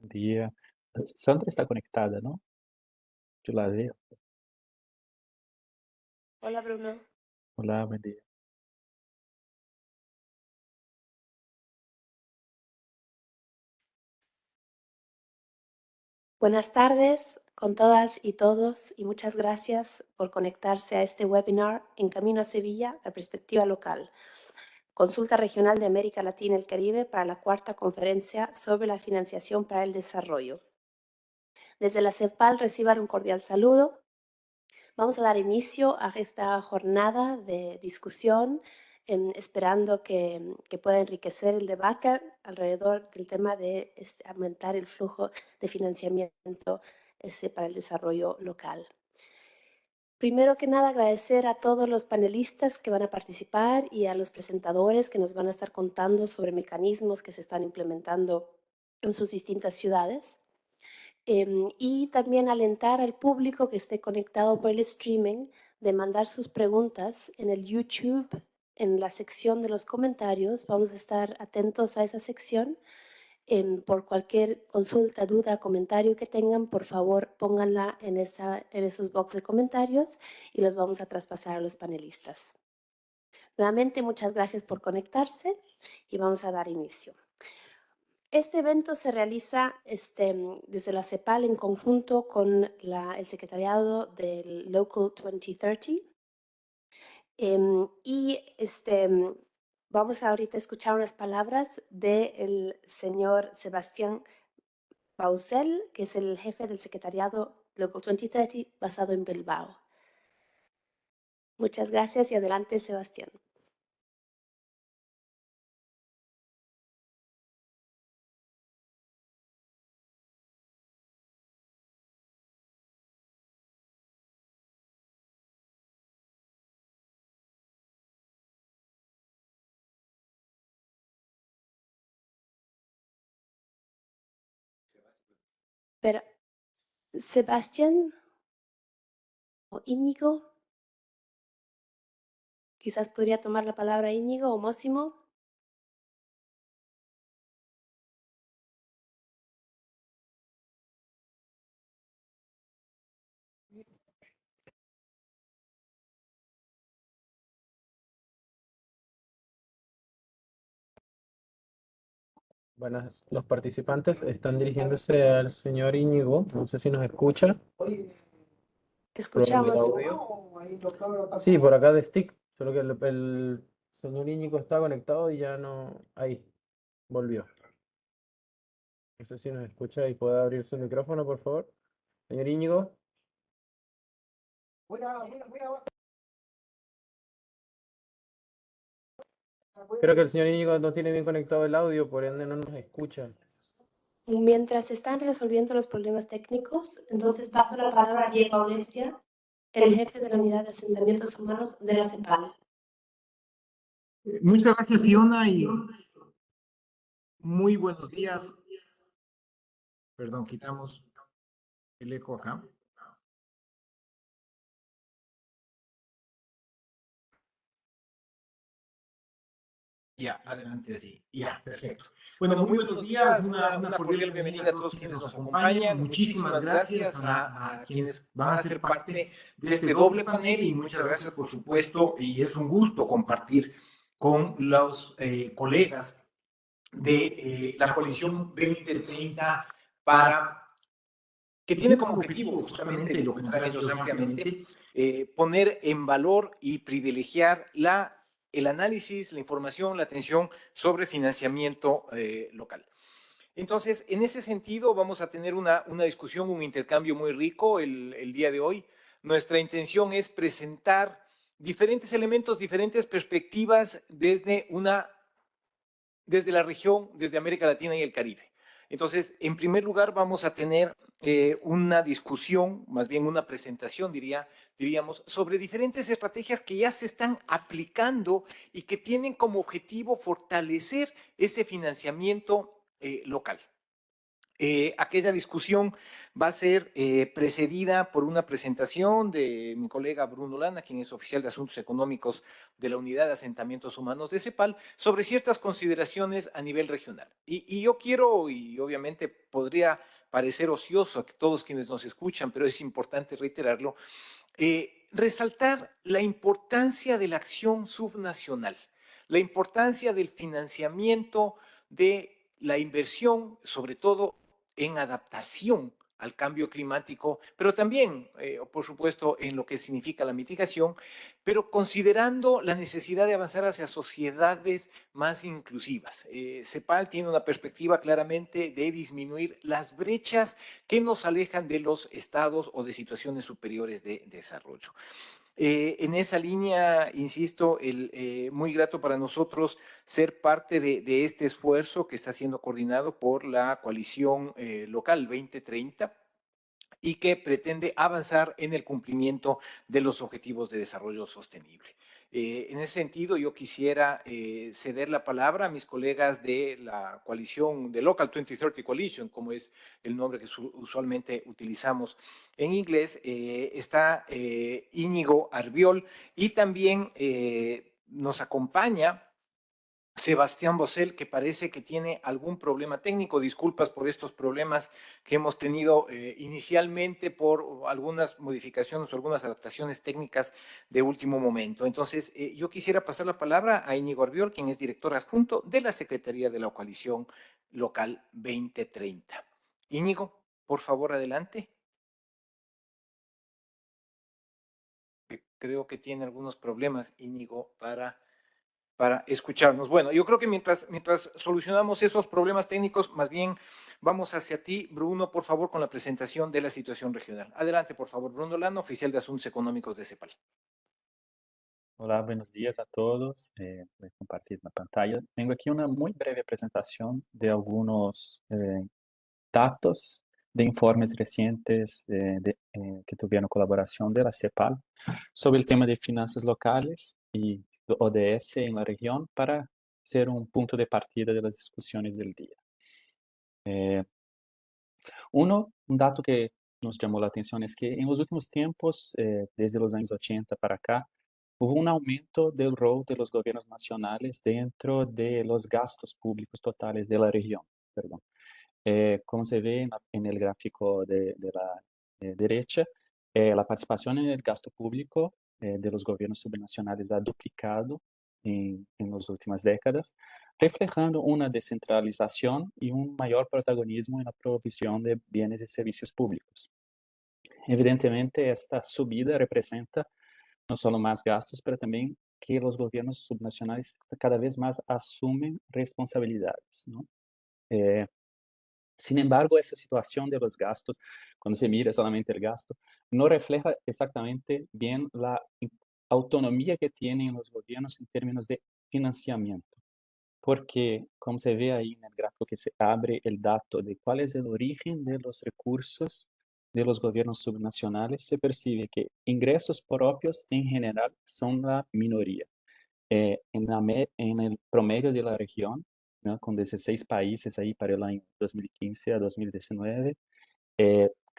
Dia. Sandra está conectada, ¿no? Yo la veo. Hola Bruno, Hola, buen día. buenas tardes con todas y todos y muchas gracias por conectarse a este webinar En Camino a Sevilla, la perspectiva local, consulta regional de América Latina y el Caribe para la cuarta conferencia sobre la financiación para el desarrollo. Desde la CEPAL reciban un cordial saludo. Vamos a dar inicio a esta jornada de discusión, esperando que pueda enriquecer el debate alrededor del tema de aumentar el flujo de financiamiento para el desarrollo local. Primero que nada, agradecer a todos los panelistas que van a participar y a los presentadores que nos van a estar contando sobre mecanismos que se están implementando en sus distintas ciudades. Y también alentar al público que esté conectado por el streaming de mandar sus preguntas en el YouTube, en la sección de los comentarios. Vamos a estar atentos a esa sección. Por cualquier consulta, duda, comentario que tengan, por favor pónganla en esos box de comentarios y los vamos a traspasar a los panelistas. Nuevamente, muchas gracias por conectarse y vamos a dar inicio. Este evento se realiza desde la CEPAL en conjunto con el secretariado del Local 2030. Vamos ahorita a escuchar unas palabras del señor Sebastián Bausel, que es el jefe del secretariado Local 2030 basado en Bilbao. Muchas gracias y adelante, Sebastián. Pero, Sebastián o Íñigo, quizás podría tomar la palabra Íñigo o Mósimo. Buenas, los participantes están dirigiéndose al señor Íñigo. No sé si nos escucha. Pruebe el Escuchamos. audio. Sí, por acá de stick. Solo que el señor Íñigo está conectado y ya no. Ahí, volvió. No sé si nos escucha y puede abrir su micrófono, por favor. Señor Íñigo. Creo que el señor Íñigo no tiene bien conectado el audio, por ende no nos escucha. Mientras se están resolviendo los problemas técnicos, entonces paso la palabra a Diego Aulestia, el jefe de la Unidad de Asentamientos Humanos de la CEPAL. Muchas gracias, Fiona, y muy buenos días. Perdón, quitamos el eco acá. Ya, adelante, sí. Ya, perfecto. Bueno, muy buenos días, una cordial bienvenida a todos quienes nos acompañan. Muchísimas gracias a quienes van a ser parte de este doble panel y muchas gracias, por supuesto, y es un gusto compartir con los colegas de la coalición 2030 para que tiene como objetivo justamente, lo comentarán ellos ampliamente, poner en valor y privilegiar el análisis, la información, la atención sobre financiamiento local. Entonces, en ese sentido, vamos a tener una discusión, un intercambio muy rico el día de hoy. Nuestra intención es presentar diferentes elementos, diferentes perspectivas desde la región, desde América Latina y el Caribe. Entonces, en primer lugar, vamos a tener una discusión, más bien una presentación, diríamos, sobre diferentes estrategias que ya se están aplicando y que tienen como objetivo fortalecer ese financiamiento local. Aquella discusión va a ser precedida por una presentación de mi colega Bruno Lana, quien es oficial de Asuntos Económicos de la Unidad de Asentamientos Humanos de CEPAL, sobre ciertas consideraciones a nivel regional. Y yo quiero, y obviamente podría parecer ocioso a todos quienes nos escuchan, pero es importante reiterarlo, resaltar la importancia de la acción subnacional, la importancia del financiamiento de la inversión, sobre todo en adaptación al cambio climático, pero también, por supuesto, en lo que significa la mitigación, pero considerando la necesidad de avanzar hacia sociedades más inclusivas. CEPAL tiene una perspectiva claramente de disminuir las brechas que nos alejan de los estados o de situaciones superiores de desarrollo. En esa línea, insisto, muy grato para nosotros ser parte de este esfuerzo que está siendo coordinado por la coalición local 2030 y que pretende avanzar en el cumplimiento de los objetivos de desarrollo sostenible. En ese sentido, yo quisiera ceder la palabra a mis colegas de la coalición, de Local 2030 Coalition, como es el nombre que usualmente utilizamos en inglés. Está Íñigo Arbiol y también nos acompaña Sebastián Bosel, que parece que tiene algún problema técnico. Disculpas por estos problemas que hemos tenido inicialmente por algunas modificaciones o algunas adaptaciones técnicas de último momento. Entonces, yo quisiera pasar la palabra a Íñigo Arbiol, quien es director adjunto de la Secretaría de la Coalición Local 2030. Íñigo, por favor, adelante. Creo que tiene algunos problemas, Íñigo, para escucharnos. Bueno, yo creo que mientras solucionamos esos problemas técnicos, más bien vamos hacia ti, Bruno, por favor, con la presentación de la situación regional. Adelante, por favor, Bruno Lano, oficial de Asuntos Económicos de CEPAL. Hola, buenos días a todos. Voy a compartir la pantalla. Tengo aquí una muy breve presentación de algunos datos de informes recientes que tuvieron colaboración de la CEPAL sobre el tema de finanzas locales y ODS en la región para ser un punto de partida de las discusiones del día. Un dato que nos llamó la atención es que en los últimos tiempos, desde los años 80 para acá, hubo un aumento del rol de los gobiernos nacionales dentro de los gastos públicos totales de la región. Perdón. Como se ve en el gráfico de la derecha, la participación en el gasto público de los gobiernos subnacionales ha duplicado en las últimas décadas, reflejando una descentralización y un mayor protagonismo en la provisión de bienes y servicios públicos. Evidentemente, esta subida representa no solo más gastos, pero también que los gobiernos subnacionales cada vez más asumen responsabilidades, ¿no? Sin embargo, esa situación de los gastos, cuando se mira solamente el gasto, no refleja exactamente bien la autonomía que tienen los gobiernos en términos de financiamiento. Porque, como se ve ahí en el gráfico que se abre el dato de cuál es el origen de los recursos de los gobiernos subnacionales, se percibe que ingresos propios en general son la minoría. En el promedio de la región, ¿no? Con 16 países ahí para el año 2015 a 2019,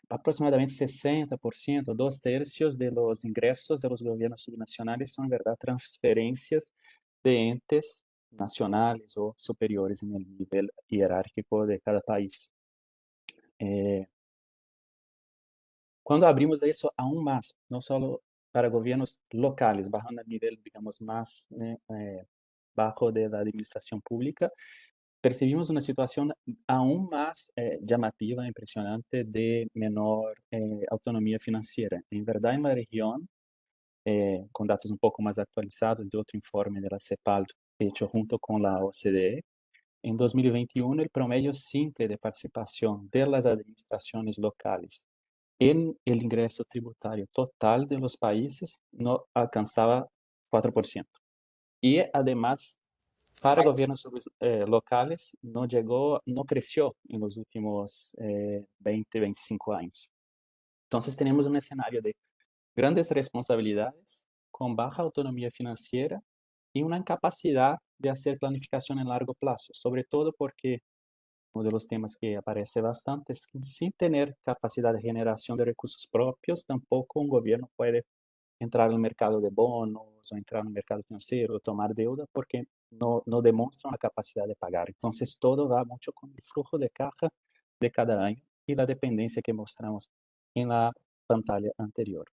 aproximadamente 60%, 2/3 de los ingresos de los gobiernos subnacionales son, en verdad, transferencias de entes nacionales o superiores en el nivel jerárquico de cada país. Cuando abrimos eso aún más, no solo para gobiernos locales, bajando al nivel, digamos, más bajo de la administración pública, percibimos una situación aún más llamativa, impresionante, de menor autonomía financiera. En verdad, en la región, con datos un poco más actualizados de otro informe de la CEPAL hecho junto con la OCDE, en 2021 el promedio simple de participación de las administraciones locales en el ingreso tributario total de los países no alcanzaba 4%. Y además, para gobiernos locales no creció en los últimos 20, 25 años. Entonces tenemos un escenario de grandes responsabilidades, con baja autonomía financiera y una incapacidad de hacer planificación en largo plazo, sobre todo porque uno de los temas que aparece bastante es que sin tener capacidad de generación de recursos propios, tampoco un gobierno puede entrar al mercado de bonos o entrar al mercado financiero, tomar deuda, porque no demuestra una capacidad de pagar. Entonces, todo va mucho con el flujo de caja de cada año y la dependencia que mostramos en la pantalla anterior.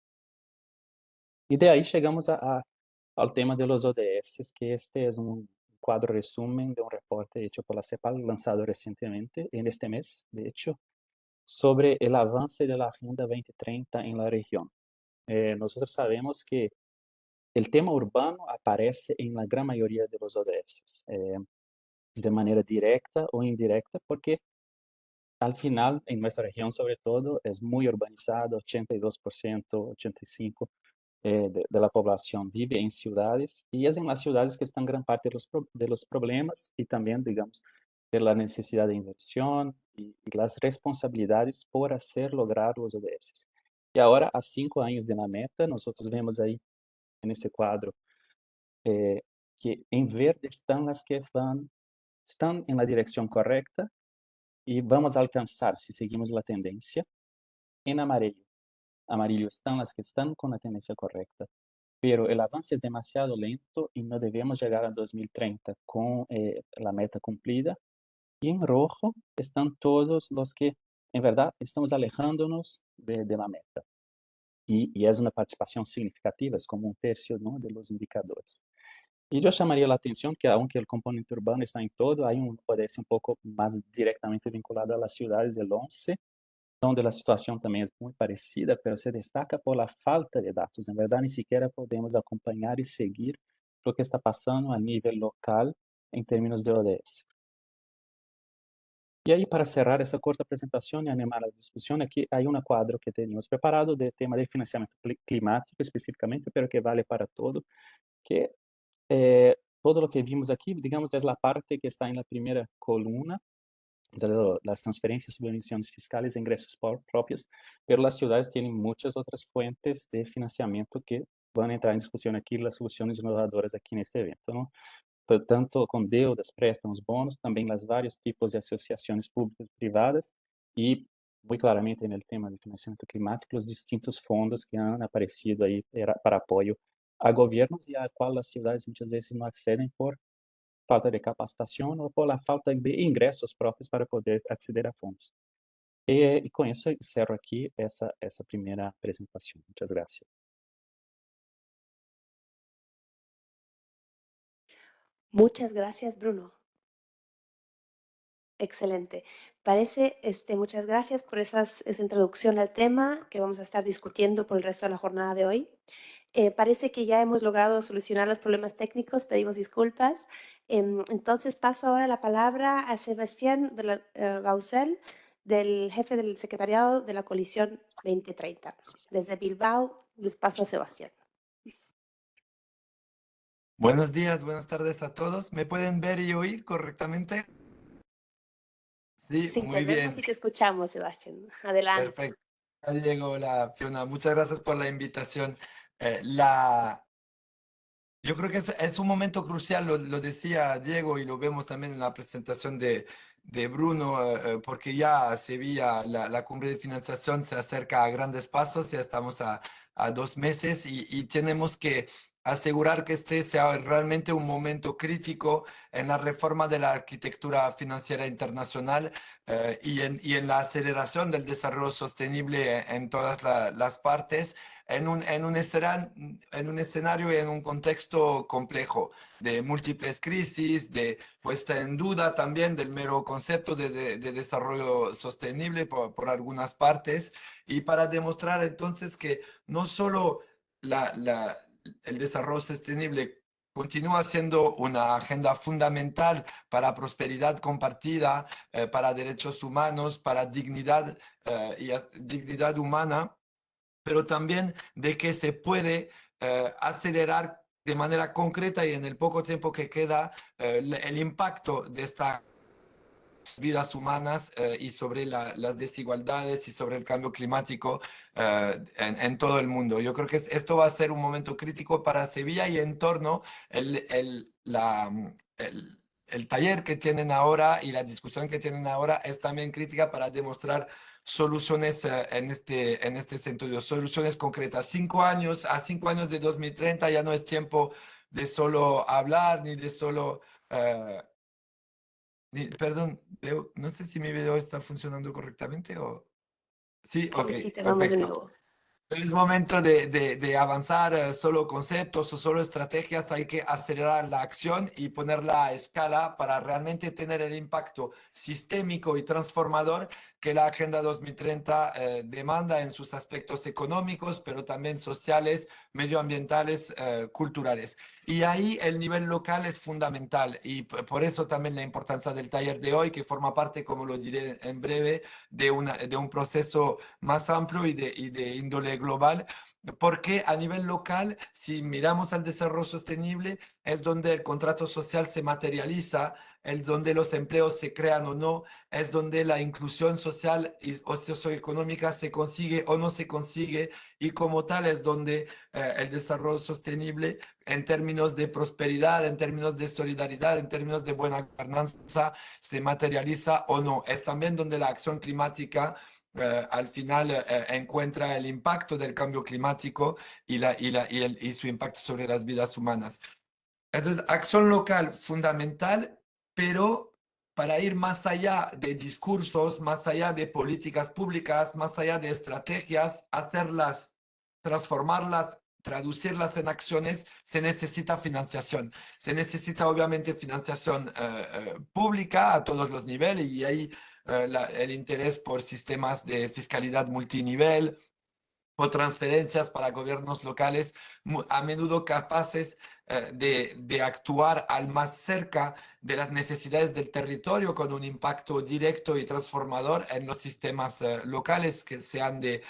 Y de ahí llegamos al tema de los ODS, que este es un cuadro resumen de un reporte hecho por la CEPAL, lanzado recientemente, en este mes, de hecho, sobre el avance de la Agenda 2030 en la región. Nosotros sabemos que el tema urbano aparece en la gran mayoría de los ODS, de manera directa o indirecta, porque al final, en nuestra región sobre todo, es muy urbanizado, 82%, 85% de la población vive en ciudades, y es en las ciudades que están gran parte de los problemas y también, digamos, de la necesidad de inversión y las responsabilidades por hacer lograr los ODS. Y ahora, a 5 años de la meta, nosotros vemos ahí en ese cuadro que en verde están las que están en la dirección correcta y vamos a alcanzar, si seguimos la tendencia, en amarillo. Amarillo están las que están con la tendencia correcta, pero el avance es demasiado lento y no debemos llegar a 2030 con la meta cumplida. Y en rojo están todos los que, en verdad, estamos alejándonos de la meta. Y es una participación significativa, es como un tercio, ¿no?, de los indicadores. Y yo llamaría la atención que, aunque el componente urbano está en todo, hay un ODS un poco más directamente vinculado a las ciudades, el 11, donde la situación también es muy parecida, pero se destaca por la falta de datos. En verdad, ni siquiera podemos acompañar y seguir lo que está pasando a nivel local en términos de ODS. Y ahí, para cerrar esa corta presentación y animar la discusión, aquí hay un cuadro que teníamos preparado de tema de financiamiento climático específicamente, pero que vale para todo, que todo lo que vimos aquí, digamos, es la parte que está en la primera columna de las transferencias, subvenciones fiscales e ingresos propios, pero las ciudades tienen muchas otras fuentes de financiamiento que van a entrar en discusión aquí, las soluciones innovadoras aquí en este evento, ¿no? Tanto con deudas, préstamos, bonos, también los varios tipos de asociaciones públicas y privadas y muy claramente en el tema del financiamiento climático, los distintos fondos que han aparecido ahí para apoyo a gobiernos y a cual las ciudades muchas veces no acceden por falta de capacitación o por la falta de ingresos propios para poder acceder a fondos. Y con eso cerro aquí esa primera presentación. Muchas gracias. Muchas gracias, Bruno. Excelente. Muchas gracias por esa introducción al tema que vamos a estar discutiendo por el resto de la jornada de hoy. Parece que ya hemos logrado solucionar los problemas técnicos, pedimos disculpas. Entonces paso ahora la palabra a Sebastián Bausel, del jefe del secretariado de la Coalición 2030. Desde Bilbao, les paso a Sebastián. Buenos días, buenas tardes a todos. ¿Me pueden ver y oír correctamente? Sí, Sí, muy te vemos bien. y te escuchamos, Sebastián. Adelante. Perfecto. Ya llegó la Fiona. Muchas gracias por la invitación. Yo creo que es un momento crucial, lo decía Diego y lo vemos también en la presentación de Bruno, porque ya Sevilla, la cumbre de financiación se acerca a grandes pasos, ya estamos a 2 meses y tenemos que asegurar que este sea realmente un momento crítico en la reforma de la arquitectura financiera internacional y en la aceleración del desarrollo sostenible en todas las partes en un escenario y en un contexto complejo de múltiples crisis, de puesta en duda también del mero concepto de desarrollo sostenible por algunas partes, y para demostrar entonces que no solo el desarrollo sostenible continúa siendo una agenda fundamental para prosperidad compartida, para derechos humanos, para dignidad y dignidad humana, pero también de que se puede acelerar de manera concreta y en el poco tiempo que queda el impacto de estas vidas humanas y sobre las desigualdades y sobre el cambio climático en todo el mundo. Yo creo que esto va a ser un momento crítico para Sevilla y en torno el taller que tienen ahora y la discusión que tienen ahora es también crítica para demostrar soluciones en este sentido, soluciones concretas. 5 años, a 5 años de 2030 ya no es tiempo de solo hablar ni de solo... perdón, no sé si mi video está funcionando correctamente o... Sí, ok, Sí, te vamos de perfecto. nuevo. Es momento de avanzar solo conceptos o solo estrategias, hay que acelerar la acción y ponerla a escala para realmente tener el impacto sistémico y transformador que la Agenda 2030 demanda en sus aspectos económicos, pero también sociales, medioambientales, culturales. Y ahí el nivel local es fundamental y por eso también la importancia del taller de hoy, que forma parte, como lo diré en breve, de un proceso más amplio y de índole global, porque a nivel local, si miramos al desarrollo sostenible, es donde el contrato social se materializa, es donde los empleos se crean o no, es donde la inclusión social o socioeconómica se consigue o no se consigue, y como tal es donde el desarrollo sostenible en términos de prosperidad, en términos de solidaridad, en términos de buena gobernanza, se materializa o no. Es también donde la acción climática al final encuentra el impacto del cambio climático y su impacto sobre las vidas humanas. Entonces, acción local fundamental, pero para ir más allá de discursos, más allá de políticas públicas, más allá de estrategias, hacerlas, transformarlas, traducirlas en acciones, se necesita financiación. Se necesita obviamente financiación pública a todos los niveles y ahí el interés por sistemas de fiscalidad multinivel o transferencias para gobiernos locales a menudo capaces de actuar al más cerca de las necesidades del territorio con un impacto directo y transformador en los sistemas locales, que sean de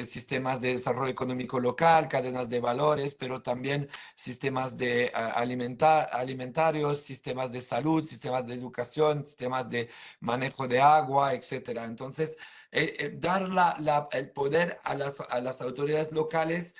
sistemas de desarrollo económico local, cadenas de valores, pero también sistemas de alimentarios, sistemas de salud, sistemas de educación, sistemas de manejo de agua, etcétera. Entonces, dar el poder a las autoridades locales,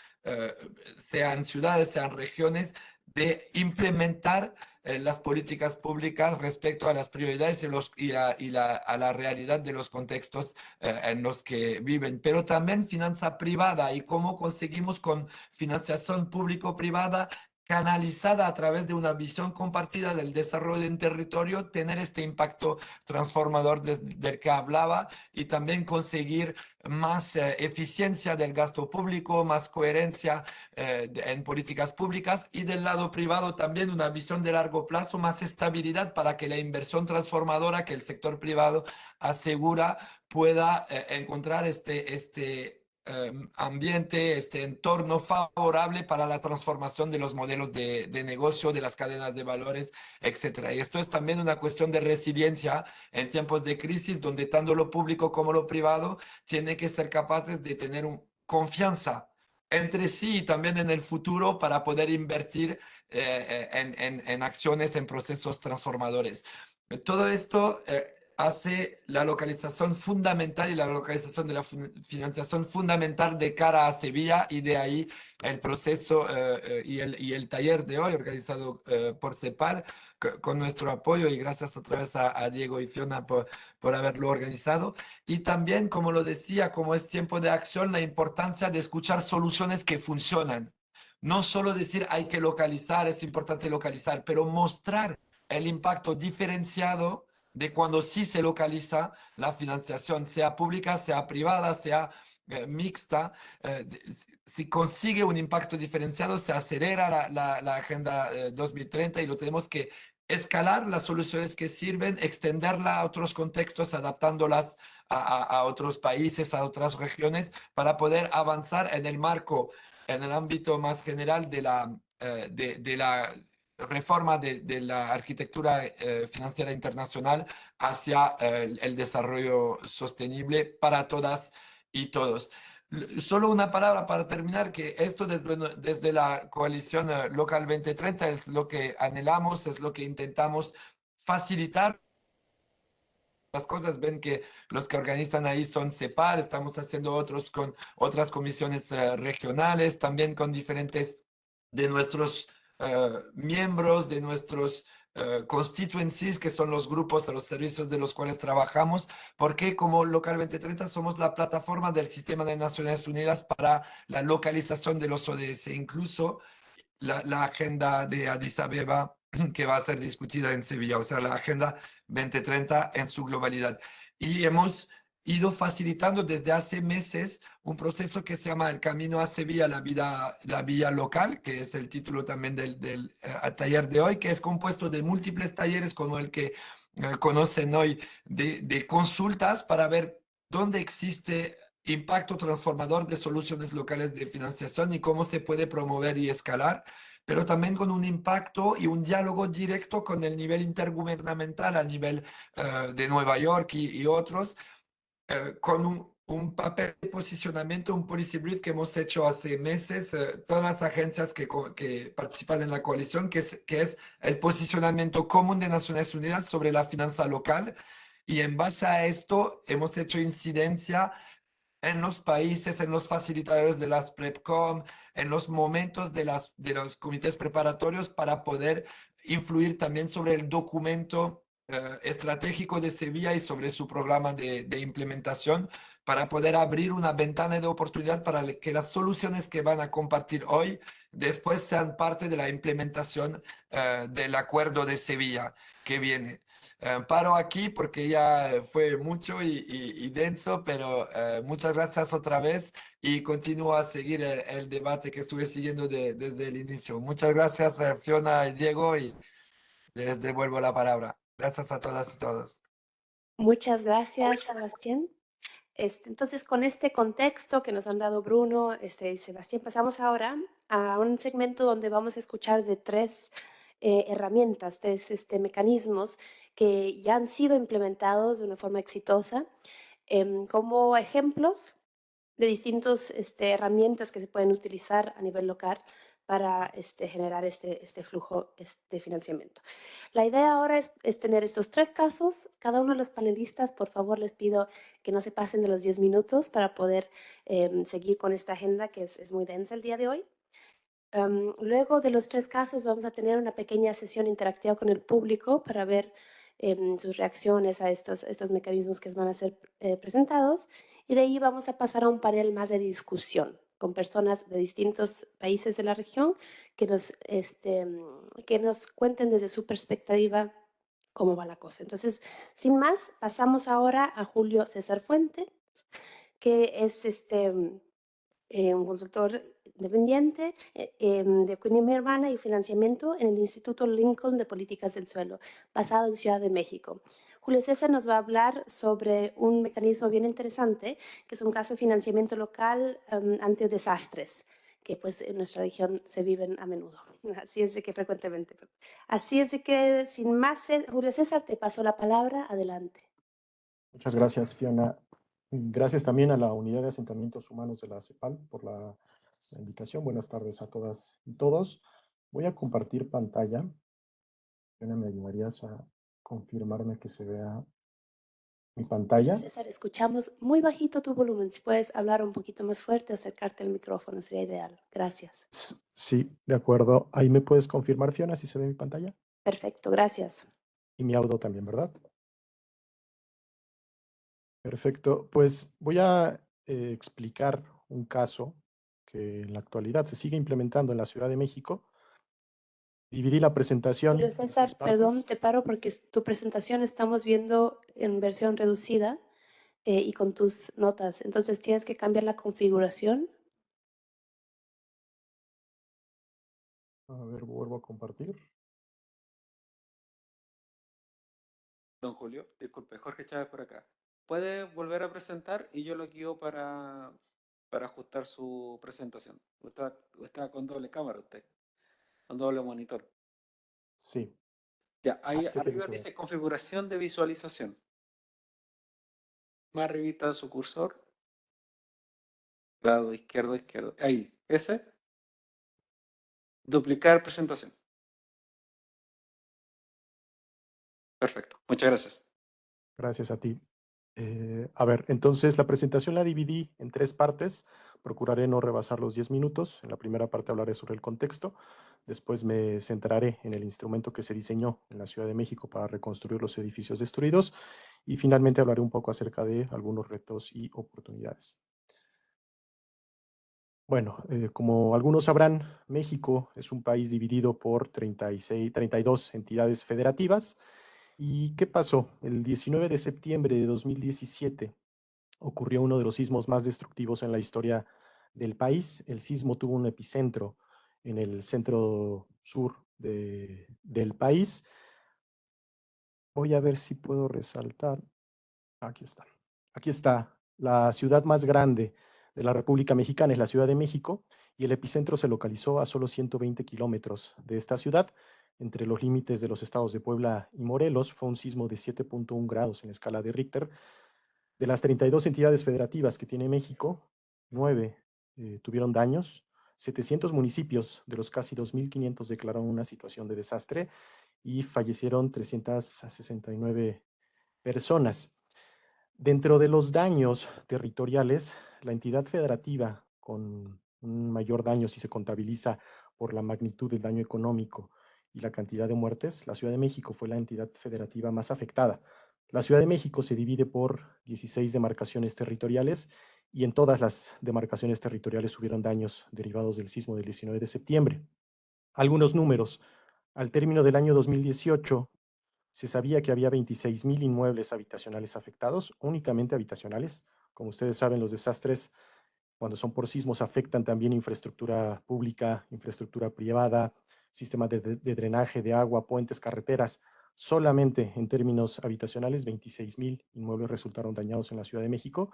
sean ciudades, sean regiones, de implementar las políticas públicas respecto a las prioridades a la realidad de los contextos en los que viven. Pero también finanza privada y cómo conseguimos con financiación público-privada canalizada a través de una visión compartida del desarrollo en territorio, tener este impacto transformador del que hablaba y también conseguir más eficiencia del gasto público, más coherencia en políticas públicas y del lado privado también una visión de largo plazo, más estabilidad para que la inversión transformadora que el sector privado asegura pueda encontrar este ambiente, este entorno favorable para la transformación de los modelos de negocio, de las cadenas de valores, etcétera. Y esto es también una cuestión de resiliencia en tiempos de crisis, donde tanto lo público como lo privado tienen que ser capaces de tener confianza entre sí y también en el futuro para poder invertir en acciones, en procesos transformadores. Todo esto hace la localización fundamental y la localización de la financiación fundamental de cara a Sevilla, y de ahí el proceso y el taller de hoy organizado por CEPAL con nuestro apoyo, y gracias otra vez a Diego y Fiona por haberlo organizado. Y también, como lo decía, como es tiempo de acción, la importancia de escuchar soluciones que funcionan. No solo decir hay que localizar, es importante localizar, pero mostrar el impacto diferenciado de cuando sí se localiza la financiación, sea pública, sea privada, sea mixta. Si consigue un impacto diferenciado, se acelera la Agenda 2030 y lo tenemos que escalar las soluciones que sirven, extenderla a otros contextos, adaptándolas a otros países, a otras regiones, para poder avanzar en el marco, en el ámbito más general de la reforma de la arquitectura financiera internacional hacia el desarrollo sostenible para todas y todos. Solo una palabra para terminar, que esto desde la coalición local 2030 es lo que anhelamos, es lo que intentamos facilitar. Las cosas, ven que los que organizan ahí son CEPAL, estamos haciendo otros con otras comisiones regionales, también con diferentes de nuestros miembros, de nuestros constituencies, que son los grupos a los servicios de los cuales trabajamos, porque como Local 2030 somos la plataforma del Sistema de Naciones Unidas para la localización de los ODS, incluso la agenda de Addis Abeba que va a ser discutida en Sevilla, o sea, la Agenda 2030 en su globalidad. Y hemos ido facilitando desde hace meses un proceso que se llama El Camino a Sevilla, la vía local, que es el título también del taller de hoy, que es compuesto de múltiples talleres como el que conocen hoy, de consultas para ver dónde existe impacto transformador de soluciones locales de financiación y cómo se puede promover y escalar, pero también con un impacto y un diálogo directo con el nivel intergubernamental a nivel de Nueva York y otros, con un papel de posicionamiento, un policy brief que hemos hecho hace meses, todas las agencias que participan en la coalición, que es el posicionamiento común de Naciones Unidas sobre la finanza local. Y en base a esto hemos hecho incidencia en los países, en los facilitadores de las PrepCom, en los momentos de los comités preparatorios para poder influir también sobre el documento estratégico de Sevilla y sobre su programa de implementación, para poder abrir una ventana de oportunidad para que las soluciones que van a compartir hoy después sean parte de la implementación del Acuerdo de Sevilla que viene. Paro aquí porque ya fue mucho y denso, pero muchas gracias otra vez y continúo a seguir el debate que estuve siguiendo desde el inicio. Muchas gracias, Fiona y Diego, y les devuelvo la palabra. Gracias a todas y todos. Muchas gracias, Sebastián. Entonces, con este contexto que nos han dado Bruno y Sebastián, pasamos ahora a un segmento donde vamos a escuchar de tres herramientas, tres mecanismos que ya han sido implementados de una forma exitosa como ejemplos de distintas herramientas que se pueden utilizar a nivel local para generar este flujo de financiamiento. La idea ahora es tener estos tres casos. Cada uno de los panelistas, por favor, les pido que no se pasen de los 10 minutos para poder seguir con esta agenda que es muy densa el día de hoy. Luego de los tres casos vamos a tener una pequeña sesión interactiva con el público para ver sus reacciones a estos mecanismos que van a ser presentados, y de ahí vamos a pasar a un panel más de discusión con personas de distintos países de la región que nos cuenten desde su perspectiva cómo va la cosa. Entonces, sin más, pasamos ahora a Julio César Fuente, que es un consultor independiente de economía urbana y financiamiento en el Instituto Lincoln de Políticas del Suelo, basado en Ciudad de México. Julio César nos va a hablar sobre un mecanismo bien interesante, que es un caso de financiamiento local ante desastres, que pues en nuestra región se viven a menudo. Así es de que frecuentemente. Así es de que, sin más, Julio César, te paso la palabra. Adelante. Muchas gracias, Fiona. Gracias también a la Unidad de Asentamientos Humanos de la CEPAL por la invitación. Buenas tardes a todas y todos. Voy a compartir pantalla. Fiona, ¿me ayudarías a confirmarme que se vea mi pantalla? Julio César, escuchamos muy bajito tu volumen. Si puedes hablar un poquito más fuerte, acercarte al micrófono, sería ideal. Gracias. Sí, de acuerdo. Ahí me puedes confirmar, Fiona, si se ve mi pantalla. Perfecto, gracias. Y mi audio también, ¿verdad? Perfecto. Pues voy a explicar un caso que en la actualidad se sigue implementando en la Ciudad de México. Dividí la presentación Julio en dos César, perdón, te partes. paro porque tu presentación estamos viendo en versión reducida y con tus notas. Entonces tienes que cambiar la configuración. A ver, vuelvo a compartir. Don Julio, disculpe, Jorge Chávez por acá. ¿Puede volver a presentar y yo lo guío para ajustar su presentación? ¿Está con doble cámara usted? ¿Con doble monitor? Sí. Ya, ahí Se tiene arriba que ver. dice configuración de visualización. Más arribita su cursor. Lado izquierdo, izquierdo. Ahí, ese. Duplicar presentación. Perfecto, muchas gracias. Gracias a ti. A ver, entonces la presentación la dividí en 3 partes. Procuraré no rebasar los 10 minutos. En la primera parte hablaré sobre el contexto. Después me centraré en el instrumento que se diseñó en la Ciudad de México para reconstruir los edificios destruidos. Y finalmente hablaré un poco acerca de algunos retos y oportunidades. Bueno, como algunos sabrán, México es un país dividido por 32 entidades federativas. ¿Y qué pasó? El 19 de septiembre de 2017 ocurrió uno de los sismos más destructivos en la historia del país. El sismo tuvo un epicentro en el centro sur del país. Voy a ver si puedo resaltar. Aquí está. Aquí está. La ciudad más grande de la República Mexicana es la Ciudad de México y el epicentro se localizó a solo 120 kilómetros de esta ciudad. Entre los límites de los estados de Puebla y Morelos fue un sismo de 7.1 grados en la escala de Richter. De las 32 entidades federativas que tiene México, 9 tuvieron daños. 700 municipios de los casi 2.500 declararon una situación de desastre y fallecieron 369 personas. Dentro de los daños territoriales, la entidad federativa con un mayor daño si se contabiliza por la magnitud del daño económico y la cantidad de muertes, la Ciudad de México fue la entidad federativa más afectada. La Ciudad de México se divide por 16 demarcaciones territoriales y en todas las demarcaciones territoriales hubieron daños derivados del sismo del 19 de septiembre. Algunos números. Al término del año 2018, se sabía que había 26,000 inmuebles habitacionales afectados, únicamente habitacionales. Como ustedes saben, los desastres, cuando son por sismos, afectan también infraestructura pública, infraestructura privada, sistemas de drenaje de agua, puentes, carreteras. Solamente en términos habitacionales, 26,000 inmuebles resultaron dañados en la Ciudad de México.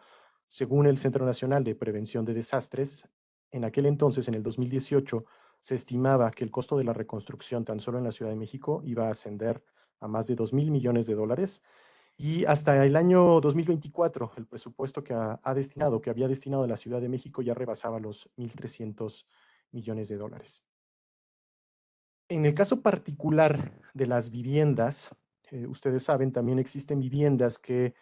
Según el Centro Nacional de Prevención de Desastres, en aquel entonces, en el 2018, se estimaba que el costo de la reconstrucción tan solo en la Ciudad de México iba a ascender a más de 2,000 millones de dólares. Y hasta el año 2024, el presupuesto que había destinado a la Ciudad de México ya rebasaba los 1,300 millones de dólares. En el caso particular de las viviendas, ustedes saben, también existen viviendas que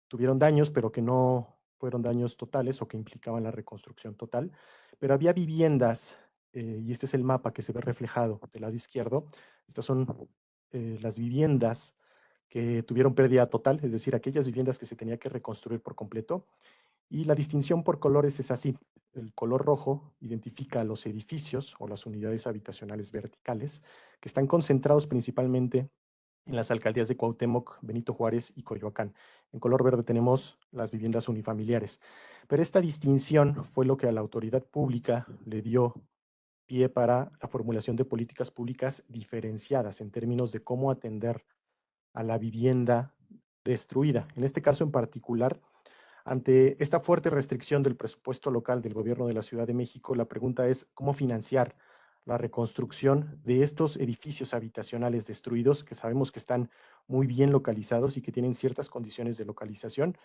tuvieron daños, pero que no fueron daños totales o que implicaban la reconstrucción total. Pero había viviendas, y este es el mapa que se ve reflejado del lado izquierdo. Estas son las viviendas que tuvieron pérdida total, es decir, aquellas viviendas que se tenía que reconstruir por completo. Y la distinción por colores es así. El color rojo identifica los edificios o las unidades habitacionales verticales que están concentrados principalmente en las alcaldías de Cuauhtémoc, Benito Juárez y Coyoacán. En color verde tenemos las viviendas unifamiliares. Pero esta distinción fue lo que a la autoridad pública le dio pie para la formulación de políticas públicas diferenciadas en términos de cómo atender a la vivienda destruida. En este caso en particular, ante esta fuerte restricción del presupuesto local del gobierno de la Ciudad de México, la pregunta es cómo financiar la reconstrucción de estos edificios habitacionales destruidos, que sabemos que están muy bien localizados y que tienen ciertas condiciones de localización.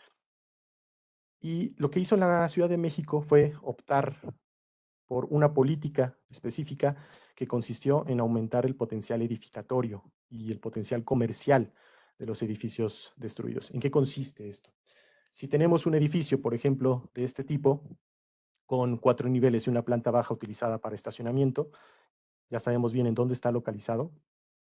Y lo que hizo la Ciudad de México fue optar por una política específica que consistió en aumentar el potencial edificatorio y el potencial comercial de los edificios destruidos. ¿En qué consiste esto? Si tenemos un edificio, por ejemplo, de este tipo, con 4 niveles y una planta baja utilizada para estacionamiento, ya sabemos bien en dónde está localizado.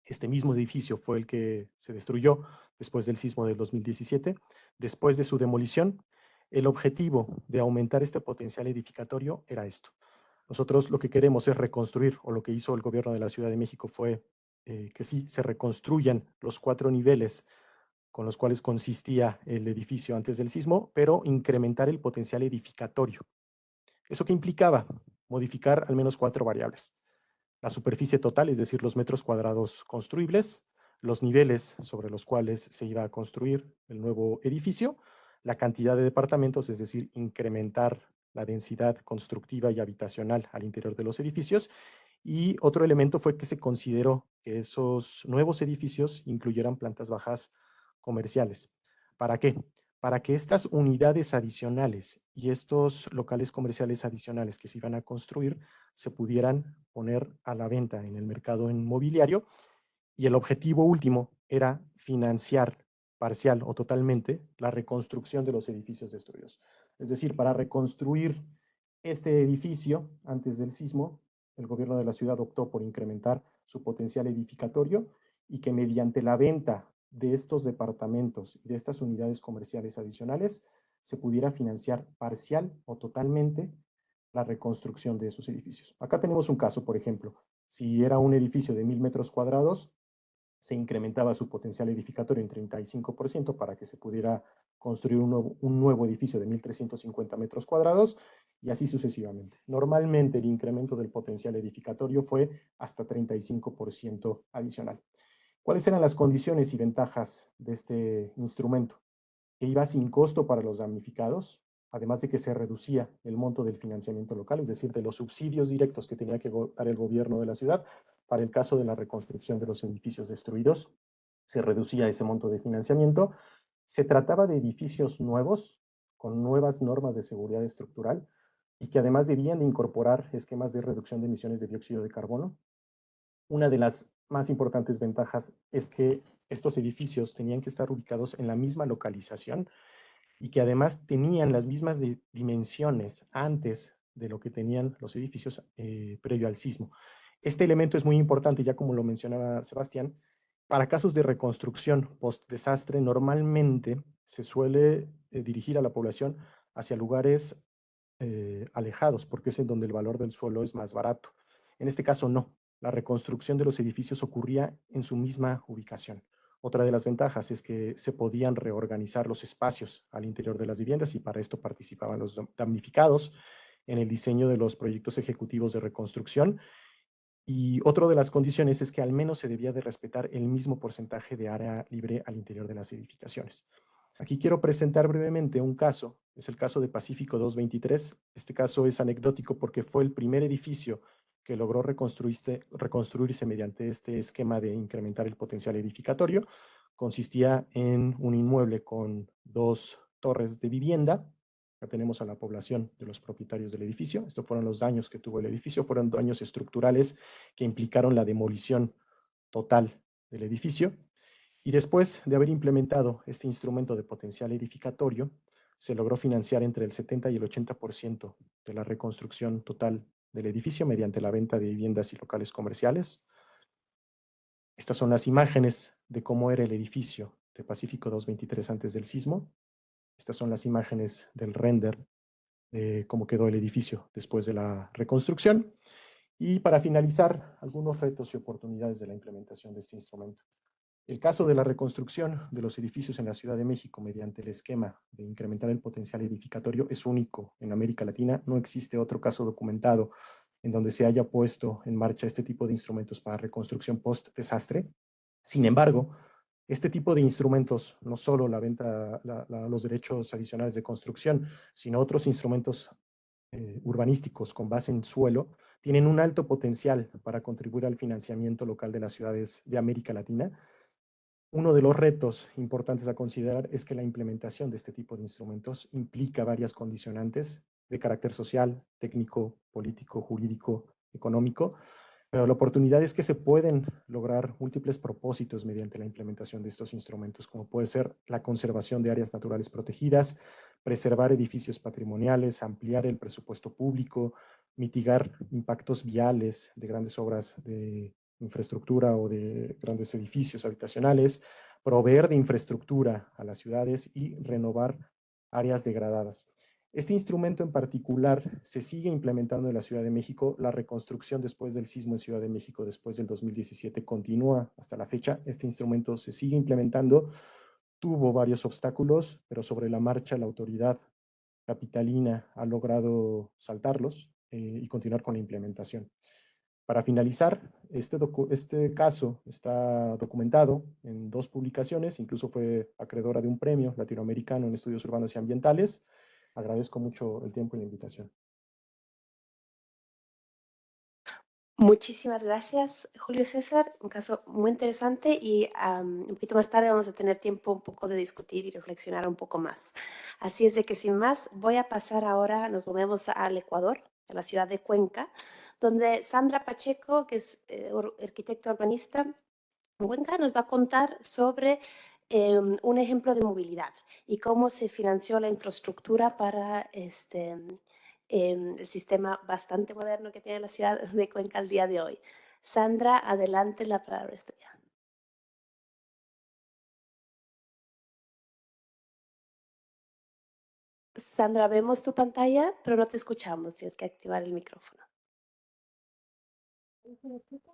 Este mismo edificio fue el que se destruyó después del sismo del 2017. Después de su demolición, el objetivo de aumentar este potencial edificatorio era esto. Nosotros lo que queremos es reconstruir, o lo que hizo el gobierno de la Ciudad de México fue que sí, se reconstruyan los 4 niveles con los cuales consistía el edificio antes del sismo, pero incrementar el potencial edificatorio. ¿Eso qué implicaba? Modificar al menos 4 variables. La superficie total, es decir, los metros cuadrados construibles, los niveles sobre los cuales se iba a construir el nuevo edificio, la cantidad de departamentos, es decir, incrementar la densidad constructiva y habitacional al interior de los edificios. Y otro elemento fue que se consideró que esos nuevos edificios incluyeran plantas bajas comerciales. ¿Para qué? Para que estas unidades adicionales y estos locales comerciales adicionales que se iban a construir se pudieran poner a la venta en el mercado inmobiliario, y el objetivo último era financiar parcial o totalmente la reconstrucción de los edificios destruidos. Es decir, para reconstruir este edificio antes del sismo, el gobierno de la ciudad optó por incrementar su potencial edificatorio y que mediante la venta de estos departamentos y de estas unidades comerciales adicionales se pudiera financiar parcial o totalmente la reconstrucción de esos edificios. Acá tenemos un caso, por ejemplo, si era un edificio de 1000 metros cuadrados, se incrementaba su potencial edificatorio en 35% para que se pudiera construir un nuevo edificio de 1350 metros cuadrados y así sucesivamente. Normalmente el incremento del potencial edificatorio fue hasta 35% adicional. ¿Cuáles eran las condiciones y ventajas de este instrumento? Que iba sin costo para los damnificados, además de que se reducía el monto del financiamiento local, es decir, de los subsidios directos que tenía que dar el gobierno de la ciudad para el caso de la reconstrucción de los edificios destruidos, se reducía ese monto de financiamiento. Se trataba de edificios nuevos, con nuevas normas de seguridad estructural, y que además debían de incorporar esquemas de reducción de emisiones de dióxido de carbono. Una de las más importantes ventajas es que estos edificios tenían que estar ubicados en la misma localización y que además tenían las mismas dimensiones antes de lo que tenían los edificios previo al sismo. Este elemento es muy importante, ya como lo mencionaba Sebastián, para casos de reconstrucción post-desastre normalmente se suele dirigir a la población hacia lugares alejados, porque es en donde el valor del suelo es más barato. En este caso no, la reconstrucción de los edificios ocurría en su misma ubicación. Otra de las ventajas es que se podían reorganizar los espacios al interior de las viviendas y para esto participaban los damnificados en el diseño de los proyectos ejecutivos de reconstrucción. Y otra de las condiciones es que al menos se debía de respetar el mismo porcentaje de área libre al interior de las edificaciones. Aquí quiero presentar brevemente un caso, es el caso de Pacífico 223. Este caso es anecdótico porque fue el primer edificio que logró reconstruirse mediante este esquema de incrementar el potencial edificatorio. Consistía en un inmueble con 2 torres de vivienda. Acá tenemos a la población de los propietarios del edificio. Estos fueron los daños que tuvo el edificio, fueron daños estructurales que implicaron la demolición total del edificio. Y después de haber implementado este instrumento de potencial edificatorio, se logró financiar entre el 70 y el 80% de la reconstrucción total del edificio mediante la venta de viviendas y locales comerciales. Estas son las imágenes de cómo era el edificio de Pacífico 223 antes del sismo. Estas son las imágenes del render de cómo quedó el edificio después de la reconstrucción. Y para finalizar, algunos retos y oportunidades de la implementación de este instrumento. El caso de la reconstrucción de los edificios en la Ciudad de México mediante el esquema de incrementar el potencial edificatorio es único en América Latina. No existe otro caso documentado en donde se haya puesto en marcha este tipo de instrumentos para reconstrucción post-desastre. Sin embargo, este tipo de instrumentos, no solo la venta, los derechos adicionales de construcción, sino otros instrumentos urbanísticos con base en suelo, tienen un alto potencial para contribuir al financiamiento local de las ciudades de América Latina. Uno de los retos importantes a considerar es que la implementación de este tipo de instrumentos implica varias condicionantes de carácter social, técnico, político, jurídico, económico, pero la oportunidad es que se pueden lograr múltiples propósitos mediante la implementación de estos instrumentos, como puede ser la conservación de áreas naturales protegidas, preservar edificios patrimoniales, ampliar el presupuesto público, mitigar impactos viales de grandes obras de infraestructura o de grandes edificios habitacionales, proveer de infraestructura a las ciudades y renovar áreas degradadas. Este instrumento en particular se sigue implementando en la Ciudad de México. La reconstrucción después del sismo en Ciudad de México, después del 2017, continúa hasta la fecha. Este instrumento se sigue implementando. Tuvo varios obstáculos, pero sobre la marcha la autoridad capitalina ha logrado saltarlos y continuar con la implementación. Para finalizar, este caso está documentado en 2 publicaciones, incluso fue acreedora de un premio latinoamericano en estudios urbanos y ambientales. Agradezco mucho el tiempo y la invitación. Muchísimas gracias, Julio César. Un caso muy interesante y un poquito más tarde vamos a tener tiempo un poco de discutir y reflexionar un poco más. Así es de que sin más, voy a pasar ahora, nos movemos al Ecuador, a la ciudad de Cuenca, donde Sandra Pacheco, que es arquitecta urbanista en Cuenca, nos va a contar sobre un ejemplo de movilidad y cómo se financió la infraestructura para el sistema bastante moderno que tiene la ciudad de Cuenca al día de hoy. Sandra, adelante, la palabra es tuya. Sandra, vemos tu pantalla, pero no te escuchamos. Tienes que activar el micrófono. ¿Se me escucha?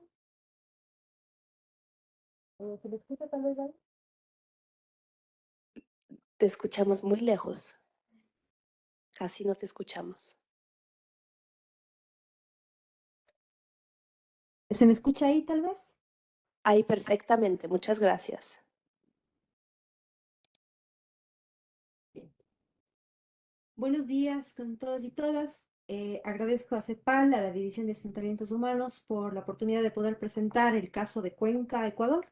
¿Se me escucha tal vez ahí? Te escuchamos muy lejos. Casi no te escuchamos. ¿Se me escucha ahí tal vez? Ahí perfectamente. Muchas gracias. Buenos días con todos y todas. Agradezco a CEPAL, a la División de Asentamientos Humanos, por la oportunidad de poder presentar el caso de Cuenca, Ecuador.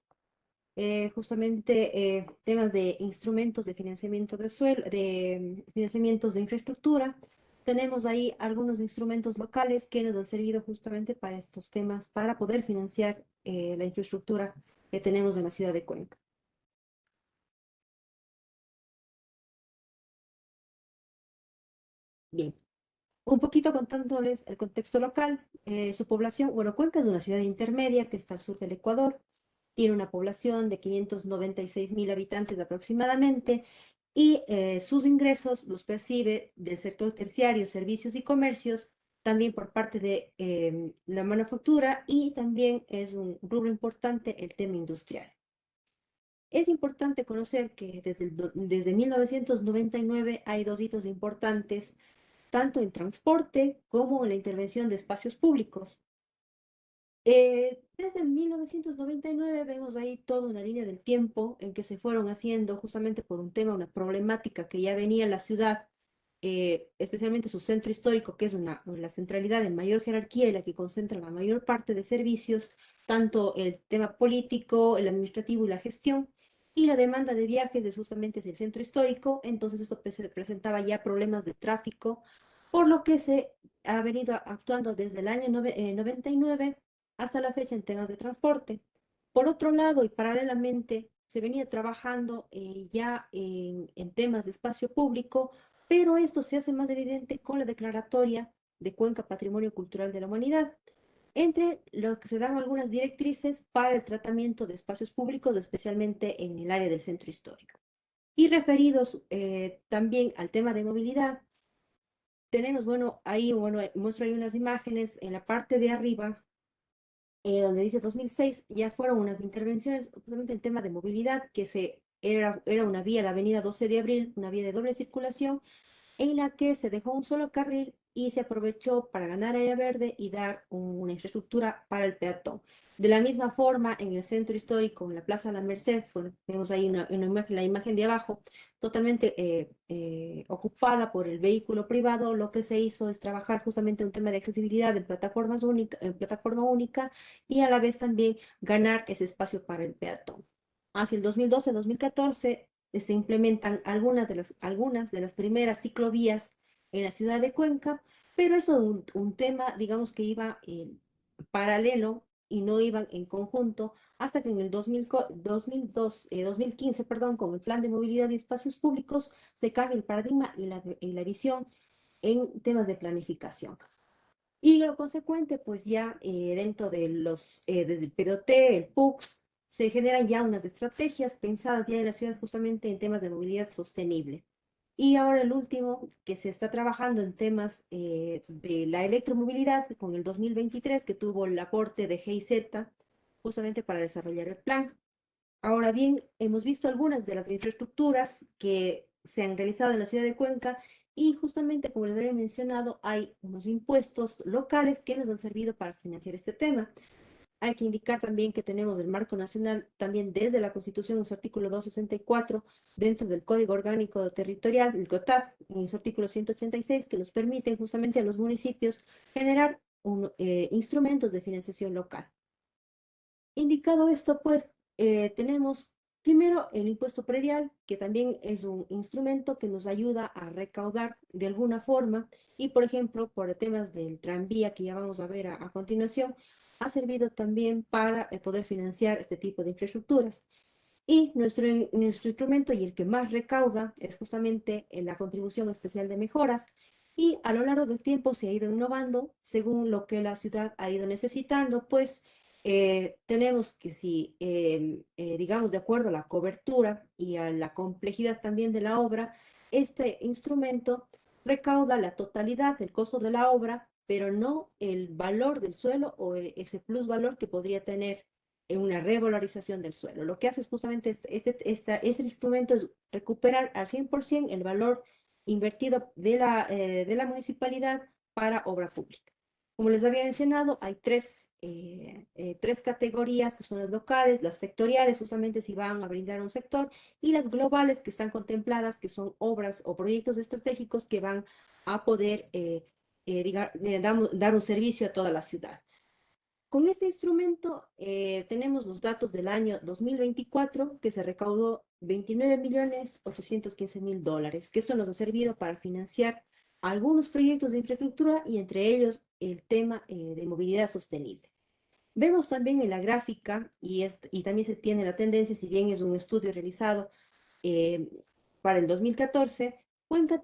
Justamente temas de instrumentos de financiamiento de suelo, de financiamientos de infraestructura. Tenemos ahí algunos instrumentos locales que nos han servido justamente para estos temas, para poder financiar la infraestructura que tenemos en la ciudad de Cuenca. Bien. Un poquito contándoles el contexto local, su población, bueno, Cuenca es una ciudad intermedia que está al sur del Ecuador, tiene una población de 596.000 habitantes aproximadamente y sus ingresos los percibe del sector terciario, servicios y comercios, también por parte de la manufactura y también es un rubro importante el tema industrial. Es importante conocer que desde 1999 hay dos hitos importantes tanto en transporte como en la intervención de espacios públicos. Desde 1999 vemos ahí toda una línea del tiempo en que se fueron haciendo justamente por un tema, una problemática que ya venía en la ciudad, especialmente su centro histórico, que es la centralidad de mayor jerarquía y la que concentra la mayor parte de servicios, tanto el tema político, el administrativo y la gestión, y la demanda de viajes es justamente el centro histórico, entonces esto presentaba ya problemas de tráfico, por lo que se ha venido actuando desde el año 99 hasta la fecha en temas de transporte. Por otro lado, y paralelamente, se venía trabajando ya en temas de espacio público, pero esto se hace más evidente con la declaratoria de Cuenca Patrimonio Cultural de la Humanidad, entre los que se dan algunas directrices para el tratamiento de espacios públicos, especialmente en el área del centro histórico. Y referidos también al tema de movilidad, tenemos, bueno, ahí, bueno, muestro ahí unas imágenes en la parte de arriba, donde dice 2006, ya fueron unas intervenciones, justamente el tema de movilidad, era una vía, la avenida 12 de abril, una vía de doble circulación, en la que se dejó un solo carril y se aprovechó para ganar área verde y dar una infraestructura para el peatón. De la misma forma, en el centro histórico, en la Plaza La Merced, bueno, vemos ahí una imagen, la imagen de abajo, totalmente ocupada por el vehículo privado. Lo que se hizo es trabajar justamente un tema de accesibilidad en plataforma única y a la vez también ganar ese espacio para el peatón. Hacia el 2012-2014 se implementan algunas de las primeras ciclovías en la ciudad de Cuenca, pero eso es un tema, digamos, que iba paralelo y no iban en conjunto hasta que en el 2015, perdón, con el Plan de Movilidad y Espacios Públicos se cambia el paradigma y la visión en temas de planificación. Y lo consecuente, pues ya dentro de desde el PDOT, el PUCS, se generan ya unas estrategias pensadas ya en la ciudad justamente en temas de movilidad sostenible. Y ahora el último, que se está trabajando en temas de la electromovilidad con el 2023, que tuvo el aporte de GIZ justamente para desarrollar el plan. Ahora bien, hemos visto algunas de las infraestructuras que se han realizado en la ciudad de Cuenca y justamente, como les había mencionado, hay unos impuestos locales que nos han servido para financiar este tema. Hay que indicar también que tenemos el marco nacional también desde la Constitución en su artículo 264, dentro del Código Orgánico Territorial, el COTAD, en su artículo 186, que nos permiten justamente a los municipios generar instrumentos de financiación local. Indicado esto, pues tenemos primero el impuesto predial, que también es un instrumento que nos ayuda a recaudar de alguna forma y, por ejemplo, por temas del tranvía que ya vamos a ver a continuación, ha servido también para poder financiar este tipo de infraestructuras. Y nuestro instrumento y el que más recauda es justamente la contribución especial de mejoras. Y a lo largo del tiempo se ha ido innovando según lo que la ciudad ha ido necesitando, pues tenemos que si, digamos, de acuerdo a la cobertura y a la complejidad también de la obra, este instrumento recauda la totalidad del costo de la obra, pero no el valor del suelo o ese plusvalor que podría tener en una revalorización del suelo. Lo que hace es justamente este instrumento es recuperar al 100% el valor invertido de la municipalidad para obra pública. Como les había mencionado, hay tres categorías que son las locales, las sectoriales, justamente si van a brindar un sector, y las globales que están contempladas, que son obras o proyectos estratégicos que van a poder dar un servicio a toda la ciudad. Con este instrumento tenemos los datos del año 2024, que se recaudó 29.815.000 dólares, que esto nos ha servido para financiar algunos proyectos de infraestructura y entre ellos el tema de movilidad sostenible. Vemos también en la gráfica, y también se tiene la tendencia, si bien es un estudio realizado eh, para el 2014, Cuenca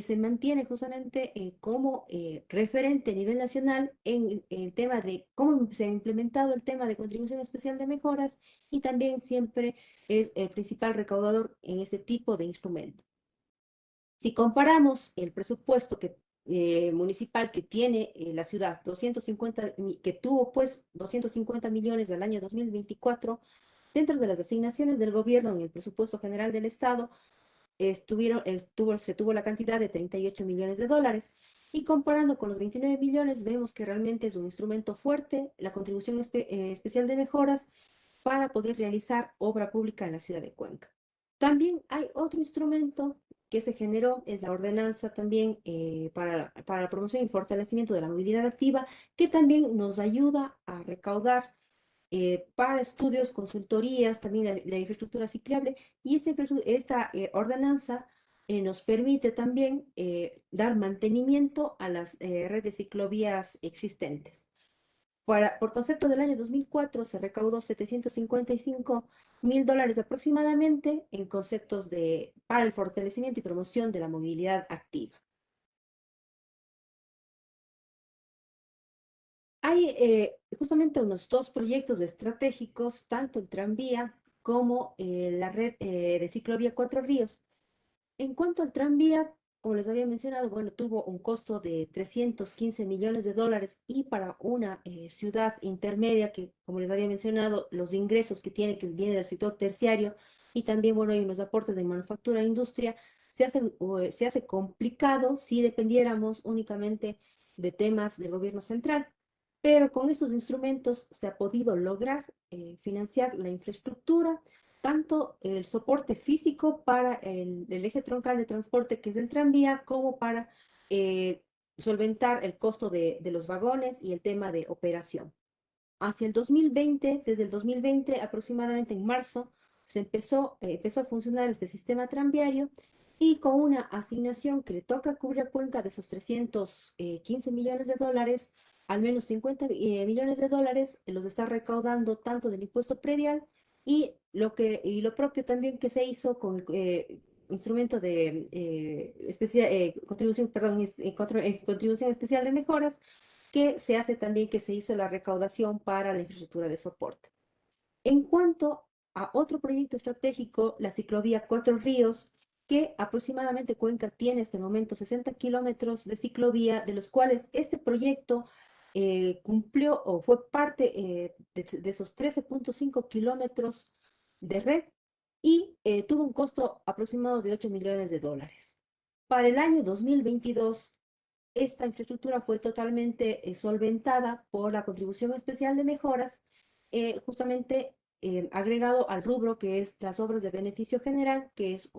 se mantiene justamente como referente a nivel nacional en el tema de cómo se ha implementado el tema de contribución especial de mejoras y también siempre es el principal recaudador en ese tipo de instrumento. Si comparamos el presupuesto municipal que tiene la ciudad, que tuvo pues 250 millones del año 2024, dentro de las asignaciones del gobierno en el presupuesto general del Estado, se tuvo la cantidad de 38 millones de dólares. Y comparando con los 29 millones, vemos que realmente es un instrumento fuerte, la contribución especial de mejoras para poder realizar obra pública en la ciudad de Cuenca. También hay otro instrumento que se generó, es la ordenanza también para la promoción y fortalecimiento de la movilidad activa, que también nos ayuda a recaudar para estudios, consultorías, también la infraestructura ciclable, y esta ordenanza nos permite también dar mantenimiento a las redes de ciclovías existentes. Por concepto del año 2004 se recaudó 755.000 dólares aproximadamente en conceptos para el fortalecimiento y promoción de la movilidad activa. Hay justamente unos dos proyectos estratégicos, tanto el tranvía como la red de ciclovía Cuatro Ríos. En cuanto al tranvía, como les había mencionado, bueno, tuvo un costo de 315 millones de dólares y para una ciudad intermedia que, como les había mencionado, los ingresos que tiene, que viene del sector terciario y también, bueno, hay unos aportes de manufactura e industria, se hace complicado si dependiéramos únicamente de temas del gobierno central. Pero con estos instrumentos se ha podido lograr financiar la infraestructura, tanto el soporte físico para el eje troncal de transporte que es el tranvía, como para eh, solventar el costo de los vagones y el tema de operación. Hacia el 2020, desde el 2020 aproximadamente en marzo, empezó a funcionar este sistema tranviario y con una asignación que le toca cubrir a Cuenca de esos 315 millones de dólares, al menos 50 millones de dólares los está recaudando tanto del impuesto predial y lo propio también que se hizo con el instrumento de contribución, perdón, contribución especial de mejoras, que se hace también que se hizo la recaudación para la infraestructura de soporte. En cuanto a otro proyecto estratégico, la ciclovía Cuatro Ríos, que aproximadamente Cuenca tiene hasta el momento 60 kilómetros de ciclovía, de los cuales este proyecto cumplió o fue parte de esos 13.5 kilómetros de red y tuvo un costo aproximado de 8 millones de dólares. Para el año 2022, esta infraestructura fue totalmente solventada por la contribución especial de mejoras, justamente agregado al rubro que es las obras de beneficio general, que es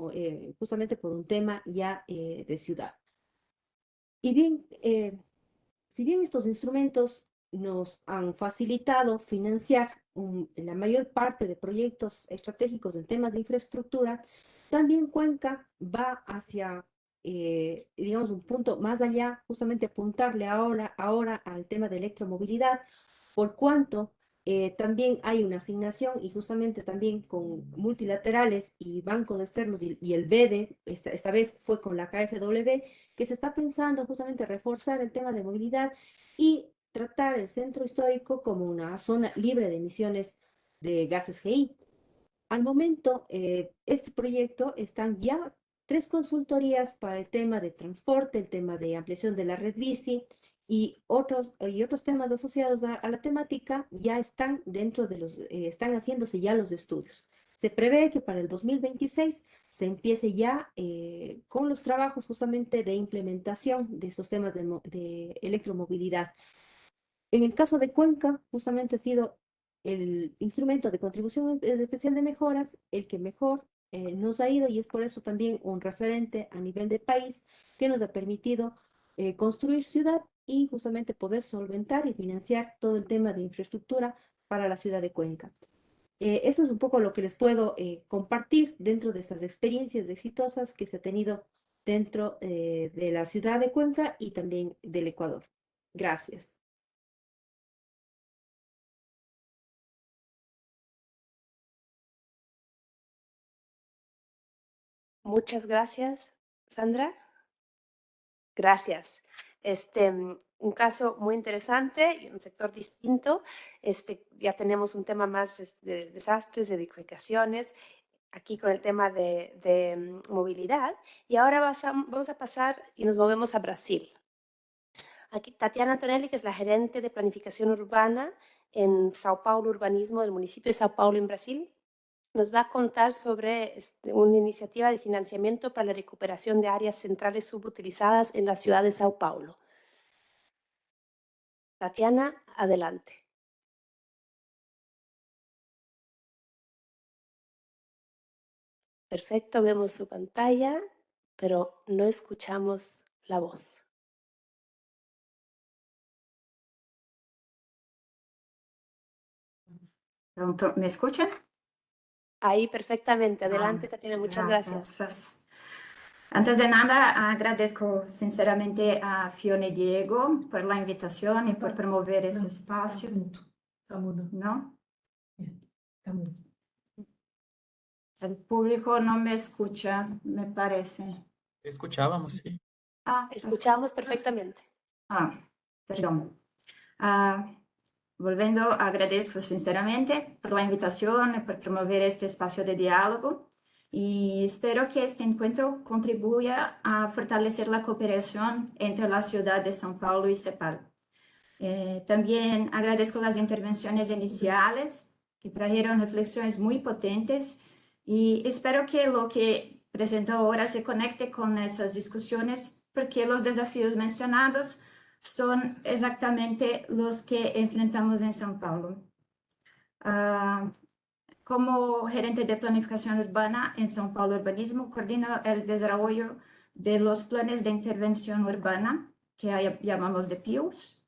justamente por un tema ya de ciudad. Y bien, si bien estos instrumentos nos han facilitado financiar la mayor parte de proyectos estratégicos en temas de infraestructura, también Cuenca va hacia, digamos, un punto más allá, justamente apuntarle ahora al tema de electromovilidad, por cuanto también hay una asignación y justamente también con multilaterales y bancos externos y el BEDE, esta vez fue con la KfW, que se está pensando justamente reforzar el tema de movilidad y tratar el centro histórico como una zona libre de emisiones de gases GI. Al momento, este proyecto están ya 3 consultorías para el tema de transporte, el tema de ampliación de la red bici y otros temas asociados a la temática ya están dentro de están haciéndose ya los estudios. Se prevé que para el 2026 se empiece ya con los trabajos justamente de implementación de estos temas de electromovilidad. En el caso de Cuenca, justamente ha sido el instrumento de contribución especial de mejoras el que mejor nos ha ido y es por eso también un referente a nivel de país que nos ha permitido construir ciudad y justamente poder solventar y financiar todo el tema de infraestructura para la ciudad de Cuenca. Eso es un poco lo que les puedo compartir dentro de estas experiencias exitosas que se ha tenido dentro de la ciudad de Cuenca y también del Ecuador. Gracias. Muchas gracias, Sandra. Gracias. Un caso muy interesante y un sector distinto. Ya tenemos un tema más de desastres, de edificaciones, aquí con el tema de movilidad. Y ahora vamos a pasar y nos movemos a Brasil. Aquí Tatiana Antonelli, que es la gerente de planificación urbana en Sao Paulo Urbanismo, del municipio de Sao Paulo en Brasil, nos va a contar sobre una iniciativa de financiamiento para la recuperación de áreas centrales subutilizadas en la ciudad de Sao Paulo. Tatiana, adelante. Perfecto, vemos su pantalla, pero no escuchamos la voz. ¿Me escuchan? Ahí perfectamente. Adelante, Tatiana. Muchas gracias. Antes de nada, agradezco sinceramente a Fiona y Diego por la invitación y por promover este espacio. Está mudo. ¿No? Está mudo. El público no me escucha, me parece. Escuchábamos, sí. Escuchamos perfectamente. Perdón. Volviendo, agradezco sinceramente por la invitación y por promover este espacio de diálogo y espero que este encuentro contribuya a fortalecer la cooperación entre la ciudad de São Paulo y CEPAL. También agradezco las intervenciones iniciales que trajeron reflexiones muy potentes y espero que lo que presento ahora se conecte con esas discusiones porque los desafíos mencionados son exactamente los que enfrentamos en São Paulo. Como gerente de planificación urbana en São Paulo Urbanismo, coordino el desarrollo de los planes de intervención urbana, que llamamos de PIUs,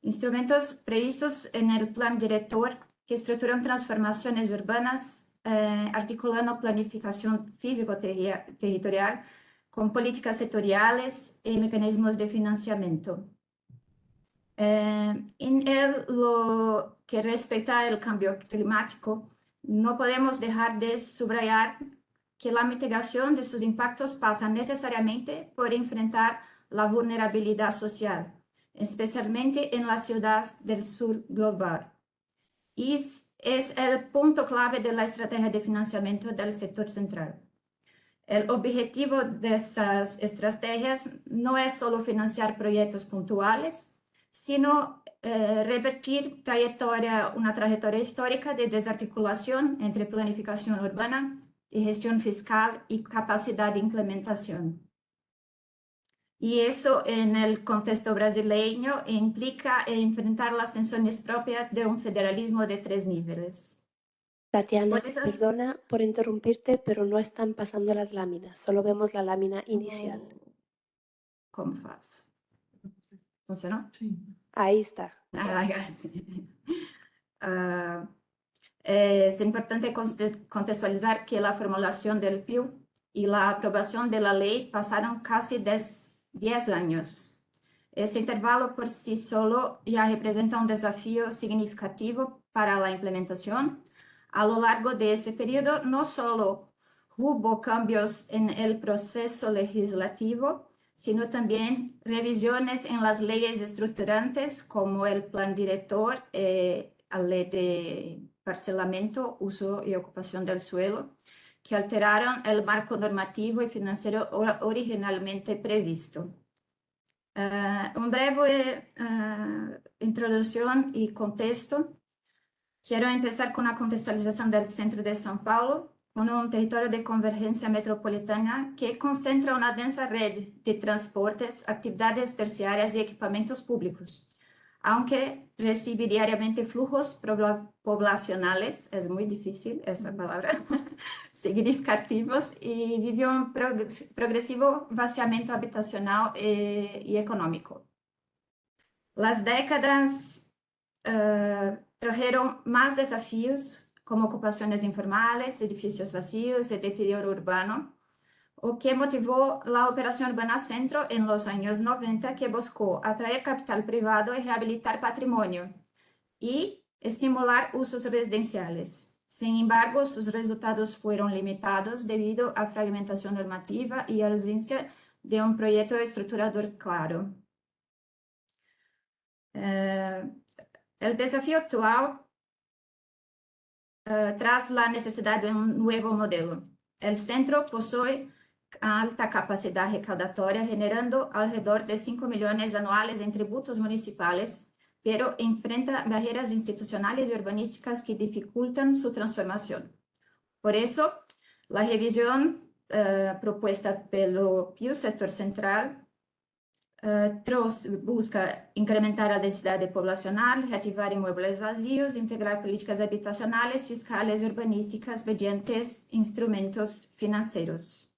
instrumentos previstos en el plan director que estructuran transformaciones urbanas, articulando planificación físico-territorial con políticas sectoriales y mecanismos de financiamiento. En lo que respecta al cambio climático, no podemos dejar de subrayar que la mitigación de sus impactos pasa necesariamente por enfrentar la vulnerabilidad social, especialmente en las ciudades del sur global. Y es el punto clave de la estrategia de financiamiento del sector central. El objetivo de esas estrategias no es solo financiar proyectos puntuales, sino revertir una trayectoria histórica de desarticulación entre planificación urbana y gestión fiscal y capacidad de implementación. Y eso en el contexto brasileño implica enfrentar las tensiones propias de un federalismo de 3 niveles. Tatiana, perdona por interrumpirte, pero no están pasando las láminas, solo vemos la lámina inicial. ¿Cómo faço? ¿Funcionó? Sí. Ahí está. Es importante contextualizar que la formulación del PIU y la aprobación de la ley pasaron casi 10 años. Ese intervalo por sí solo ya representa un desafío significativo para la implementación. A lo largo de ese periodo, no solo hubo cambios en el proceso legislativo, sino también revisiones en las leyes estructurantes como el Plan Director, la Ley de Parcelamiento, Uso y Ocupación del Suelo, que alteraron el marco normativo y financiero originalmente previsto. Un breve introducción y contexto. Quiero empezar con la contextualización del centro de São Paulo, con un territorio de convergencia metropolitana que concentra una densa red de transportes, actividades terciarias y equipamientos públicos. Aunque recibe diariamente flujos poblacionales, es muy difícil esa palabra, significativos, y vivió un progresivo vaciamiento habitacional y económico. Las décadas trajeron más desafíos, como ocupaciones informales, edificios vacíos y deterioro urbano, o que motivó la Operación Urbana Centro en los años 90, que buscó atraer capital privado y rehabilitar patrimonio, y estimular usos residenciales. Sin embargo, sus resultados fueron limitados debido a fragmentación normativa y ausencia de un proyecto estructurador claro. El desafío actual tras la necesidad de un nuevo modelo. El centro posee alta capacidad recaudatoria, generando alrededor de 5 millones anuales en tributos municipales, pero enfrenta barreras institucionales y urbanísticas que dificultan su transformación. Por eso, la revisión propuesta pelo PIU Sector Central busca incrementar la densidad poblacional, reactivar inmuebles vacíos, integrar políticas habitacionales, fiscales y urbanísticas mediante instrumentos financieros.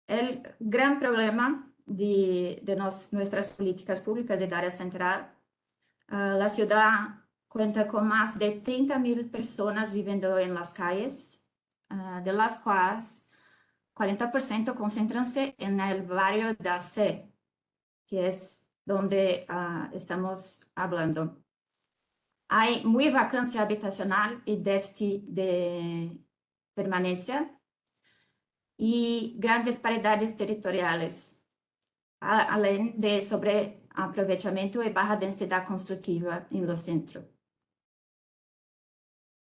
El gran problema de nuestras políticas públicas de área central, la ciudad cuenta con más de 30.000 personas viviendo en las calles, de las cuales 40% concéntranse en el barrio da Sé, que es donde estamos hablando. Hay muy vacancia habitacional y déficit de permanencia y grandes disparidades territoriales, além de sobreaprovechamiento y baja densidad constructiva en los centros.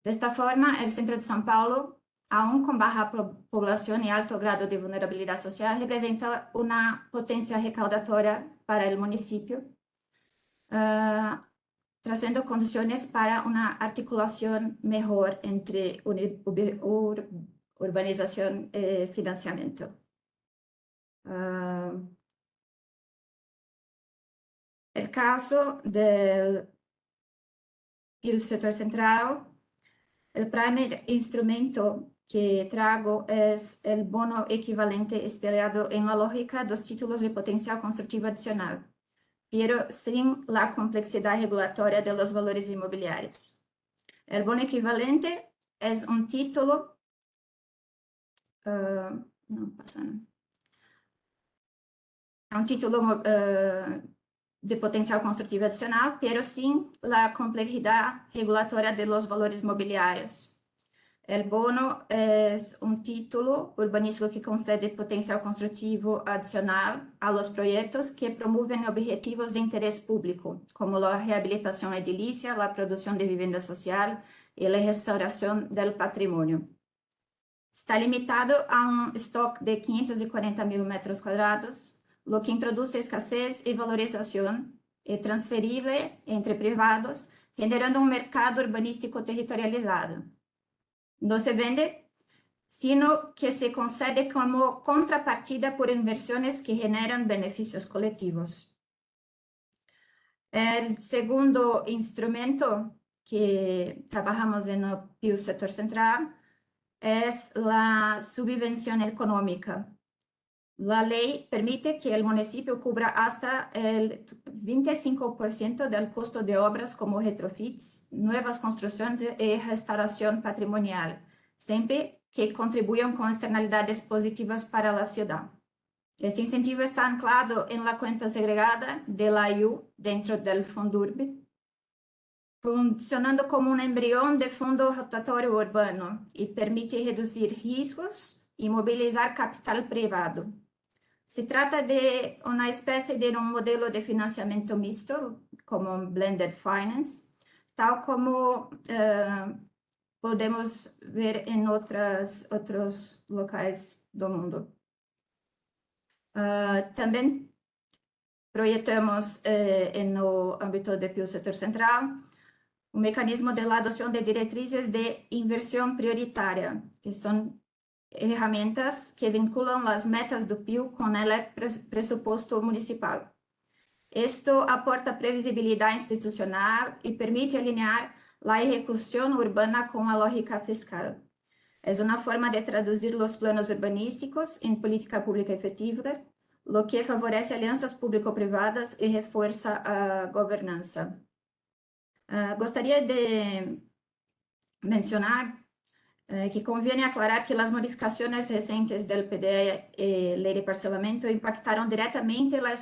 De esta forma, el centro de São Paulo, aún con baja población y alto grado de vulnerabilidad social, representa una potencia recaudatoria para el municipio, trayendo condiciones para una articulación mejor entre urbanización y financiamiento. El caso del sector central, el primer instrumento que traigo es el bono equivalente inspirado en la lógica de los títulos de potencial constructivo adicional, pero sin la complejidad regulatoria de los valores inmobiliarios. El bono equivalente es un título, de potencial constructivo adicional, pero sin la complejidad regulatoria de los valores mobiliarios. El bono es un título urbanístico que concede potencial constructivo adicional a los proyectos que promueven objetivos de interés público, como la rehabilitación edilicia, la producción de vivienda social y la restauración del patrimonio. Está limitado a un stock de 540.000 metros cuadrados, lo que introduce escasez y valorización transferible entre privados, generando un mercado urbanístico territorializado. No se vende, sino que se concede como contrapartida por inversiones que generan beneficios colectivos. El segundo instrumento que trabajamos en el PIU Sector Central es la subvención económica. La ley permite que el municipio cubra hasta el 25% del costo de obras como retrofits, nuevas construcciones y restauración patrimonial, siempre que contribuyan con externalidades positivas para la ciudad. Este incentivo está anclado en la cuenta segregada de la IU dentro del Fundurb, funcionando como un embrión de fondo rotatorio urbano y permite reducir riesgos y movilizar capital privado. Se trata de una especie de un modelo de financiamiento mixto, como un blended finance, tal como podemos ver en otros locais do mundo. Também projetamos no âmbito do PIO Setor Central o mecanismo de adoção de diretrizes de inversión prioritaria, que são ferramentas que vinculam as metas do PIO com o presupuesto municipal. Esto aporta previsibilidade institucional e permite alinhar a ejecução urbana com a lógica fiscal. É uma forma de traduzir os planos urbanísticos em política pública efetiva, lo que favorece alianças público-privadas e reforça a governança. Gostaria de mencionar que conviene aclarar que as modificações recentes do PDE e Lei de Parcelamento impactaram diretamente a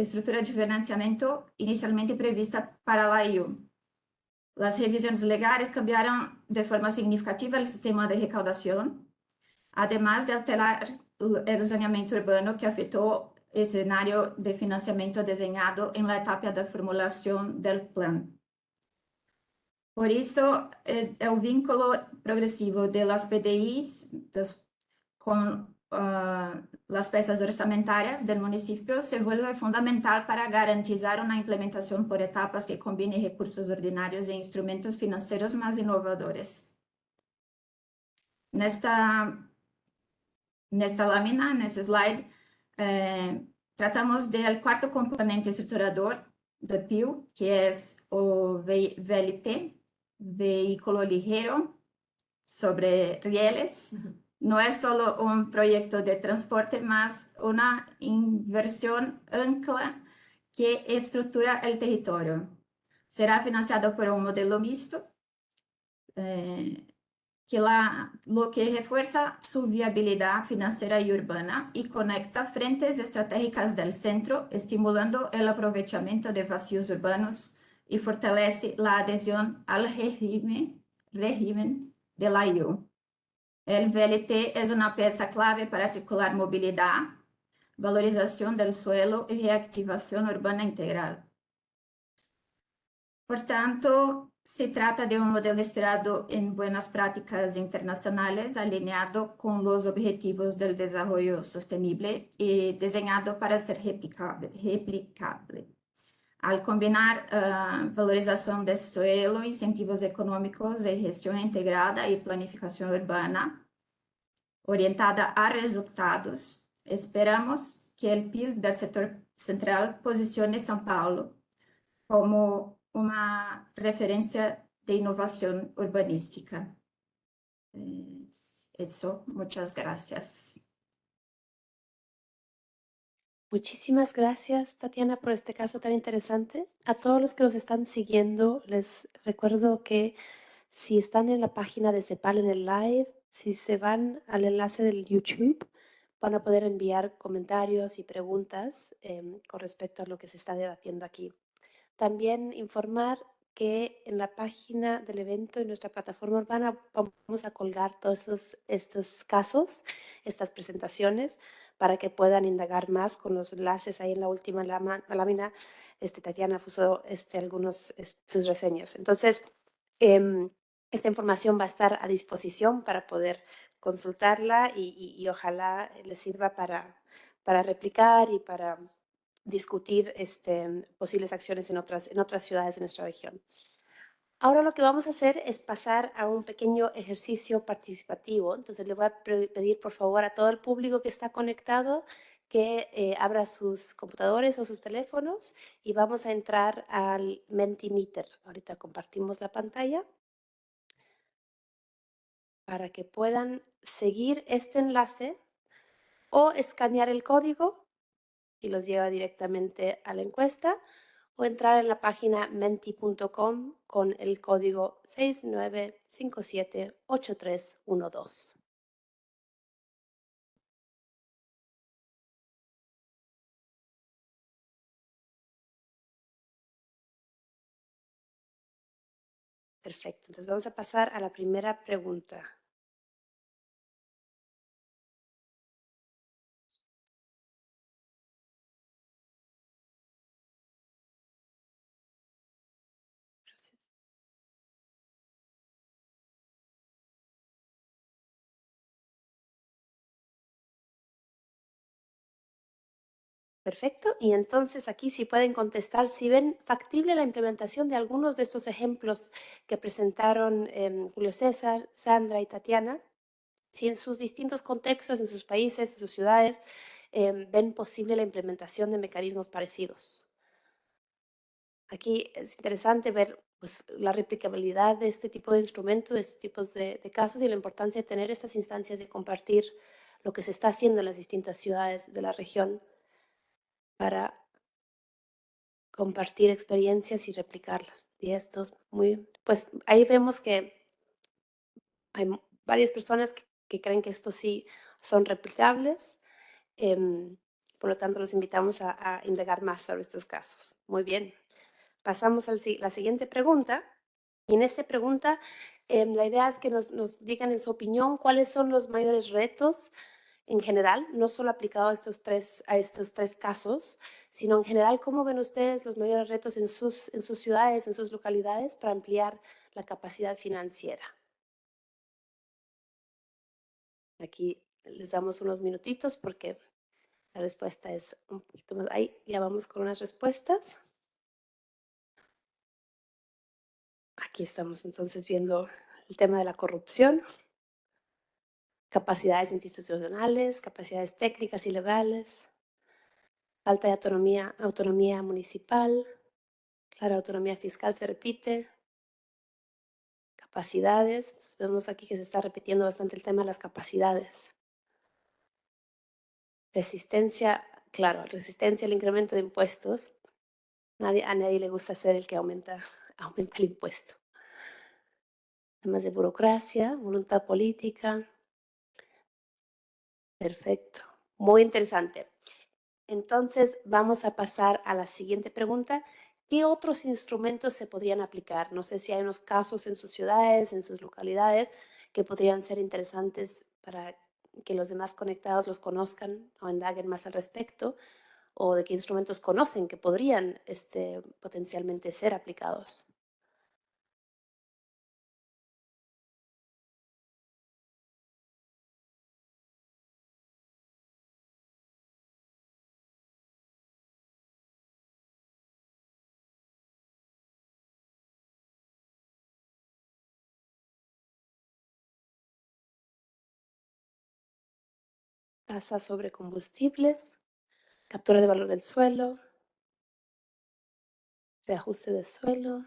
estrutura de financiamento inicialmente prevista para a IU. As revisões legais cambiaram de forma significativa o sistema de recaudação, además de alterar o zoneamento urbano que afetou o cenário de financiamento desenhado em la etapa da formulação do plano. Por isso, o vínculo progressivo de las PDIs com as peças orçamentárias do município se vuelve fundamental para garantizar uma implementação por etapas que combine recursos ordinários e instrumentos financeiros mais inovadores. Nesta lámina, nesse slide, tratamos do quarto componente estruturador do PIO, que é o VLT, Vehículo Ligero sobre Rieles. No es solo un proyecto de transporte, más una inversión ancla que estructura el territorio. Será financiado por un modelo mixto, lo que refuerza su viabilidad financiera y urbana y conecta frentes estratégicas del centro, estimulando el aprovechamiento de vacíos urbanos y fortalece la adhesión al régimen de la IU. El VLT es una pieza clave para articular movilidad, valorización del suelo y reactivación urbana integral. Por tanto, se trata de un modelo inspirado en buenas prácticas internacionales, alineado con los objetivos del desarrollo sostenible y diseñado para ser replicable. Al combinar valorización del suelo, incentivos económicos y gestión integrada y planificación urbana orientada a resultados, esperamos que el PIL del sector central posicione São Paulo como uma referência de inovação urbanística. Eso, muchas gracias. Muchísimas gracias, Tatiana, por este caso tan interesante. A todos los que nos están siguiendo, les recuerdo que si están en la página de CEPAL en el live, si se van al enlace del YouTube, van a poder enviar comentarios y preguntas con respecto a lo que se está debatiendo aquí. También informar que en la página del evento, en nuestra plataforma urbana, vamos a colgar todos estos casos, estas presentaciones, para que puedan indagar más con los enlaces. Ahí en la última lámina, Tatiana puso algunos sus reseñas. Entonces, esta información va a estar a disposición para poder consultarla y ojalá les sirva para replicar y para discutir posibles acciones en otras ciudades de nuestra región. Ahora lo que vamos a hacer es pasar a un pequeño ejercicio participativo. Entonces le voy a pedir por favor a todo el público que está conectado que abra sus computadores o sus teléfonos y vamos a entrar al Mentimeter. Ahorita compartimos la pantalla para que puedan seguir este enlace o escanear el código y los lleva directamente a la encuesta, o entrar en la página menti.com con el código 69578312. Perfecto. Entonces vamos a pasar a la primera pregunta. Perfecto. Y entonces aquí sí pueden contestar si ven factible la implementación de algunos de estos ejemplos que presentaron Julio César, Sandra y Tatiana, si en sus distintos contextos, en sus países, en sus ciudades, ven posible la implementación de mecanismos parecidos. Aquí es interesante ver pues, la replicabilidad de este tipo de instrumentos, de estos tipos de casos y la importancia de tener estas instancias de compartir lo que se está haciendo en las distintas ciudades de la región para compartir experiencias y replicarlas. Y esto es pues ahí vemos que hay varias personas que creen que estos sí son replicables. Por lo tanto, los invitamos a indagar más sobre estos casos. Muy bien. Pasamos a la siguiente pregunta. Y en esta pregunta, la idea es que nos digan en su opinión cuáles son los mayores retos en general, no solo aplicado a estos tres casos, sino en general, ¿cómo ven ustedes los mayores retos en sus ciudades, en sus localidades para ampliar la capacidad financiera? Aquí les damos unos minutitos porque la respuesta es un poquito más. Ahí ya vamos con unas respuestas. Aquí estamos entonces viendo el tema de la corrupción, capacidades institucionales, capacidades técnicas y legales, falta de autonomía municipal, clara autonomía fiscal se repite, capacidades, entonces vemos aquí que se está repitiendo bastante el tema de las capacidades. Resistencia, claro, resistencia al incremento de impuestos. A nadie le gusta ser el que aumenta el impuesto. Temas de burocracia, voluntad política. Perfecto, muy interesante. Entonces vamos a pasar a la siguiente pregunta. ¿Qué otros instrumentos se podrían aplicar? No sé si hay unos casos en sus ciudades, en sus localidades, que podrían ser interesantes para que los demás conectados los conozcan o indaguen más al respecto, o de qué instrumentos conocen que podrían potencialmente ser aplicados. Tasa sobre combustibles, captura de valor del suelo, reajuste de suelo.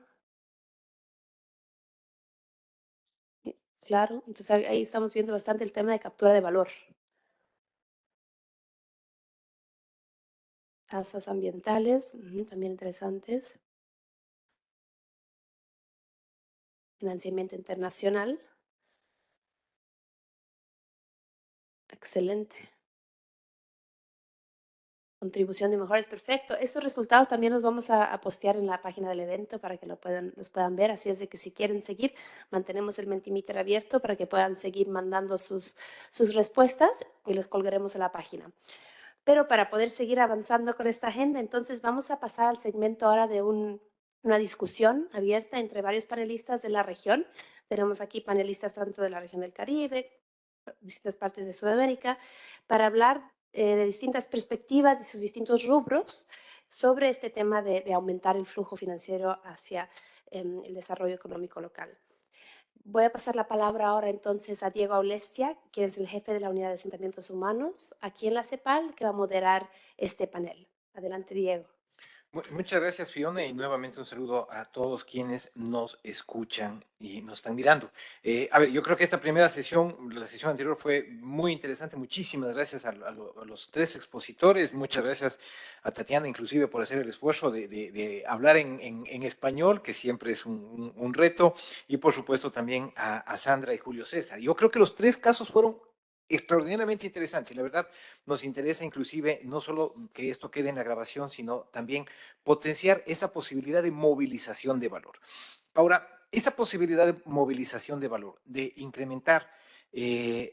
Claro, entonces ahí estamos viendo bastante el tema de captura de valor. Tasas ambientales, también interesantes. Financiamiento internacional. Excelente. Contribución de mejores, perfecto. Esos resultados también los vamos a postear en la página del evento para que los puedan ver. Así es de que si quieren seguir, mantenemos el Mentimeter abierto para que puedan seguir mandando sus respuestas y los colgaremos en la página. Pero para poder seguir avanzando con esta agenda, entonces vamos a pasar al segmento ahora de una discusión abierta entre varios panelistas de la región. Tenemos aquí panelistas tanto de la región del Caribe, distintas partes de Sudamérica, para hablar de distintas perspectivas y sus distintos rubros sobre este tema de aumentar el flujo financiero hacia el desarrollo económico local. Voy a pasar la palabra ahora entonces a Diego Aulestia, quien es el jefe de la Unidad de Asentamientos Humanos aquí en la CEPAL, que va a moderar este panel. Adelante, Diego. Muchas gracias, Fiona, y nuevamente un saludo a todos quienes nos escuchan y nos están mirando. A ver, yo creo que esta primera sesión, la sesión anterior fue muy interesante. Muchísimas gracias a los tres expositores. Muchas gracias a Tatiana, inclusive, por hacer el esfuerzo de hablar en español, que siempre es un reto. Y, por supuesto, también a Sandra y Julio César. Yo creo que los tres casos fueron extraordinariamente interesante. La verdad, nos interesa inclusive no solo que esto quede en la grabación, sino también potenciar esa posibilidad de movilización de valor. Ahora, esa posibilidad de movilización de valor, de incrementar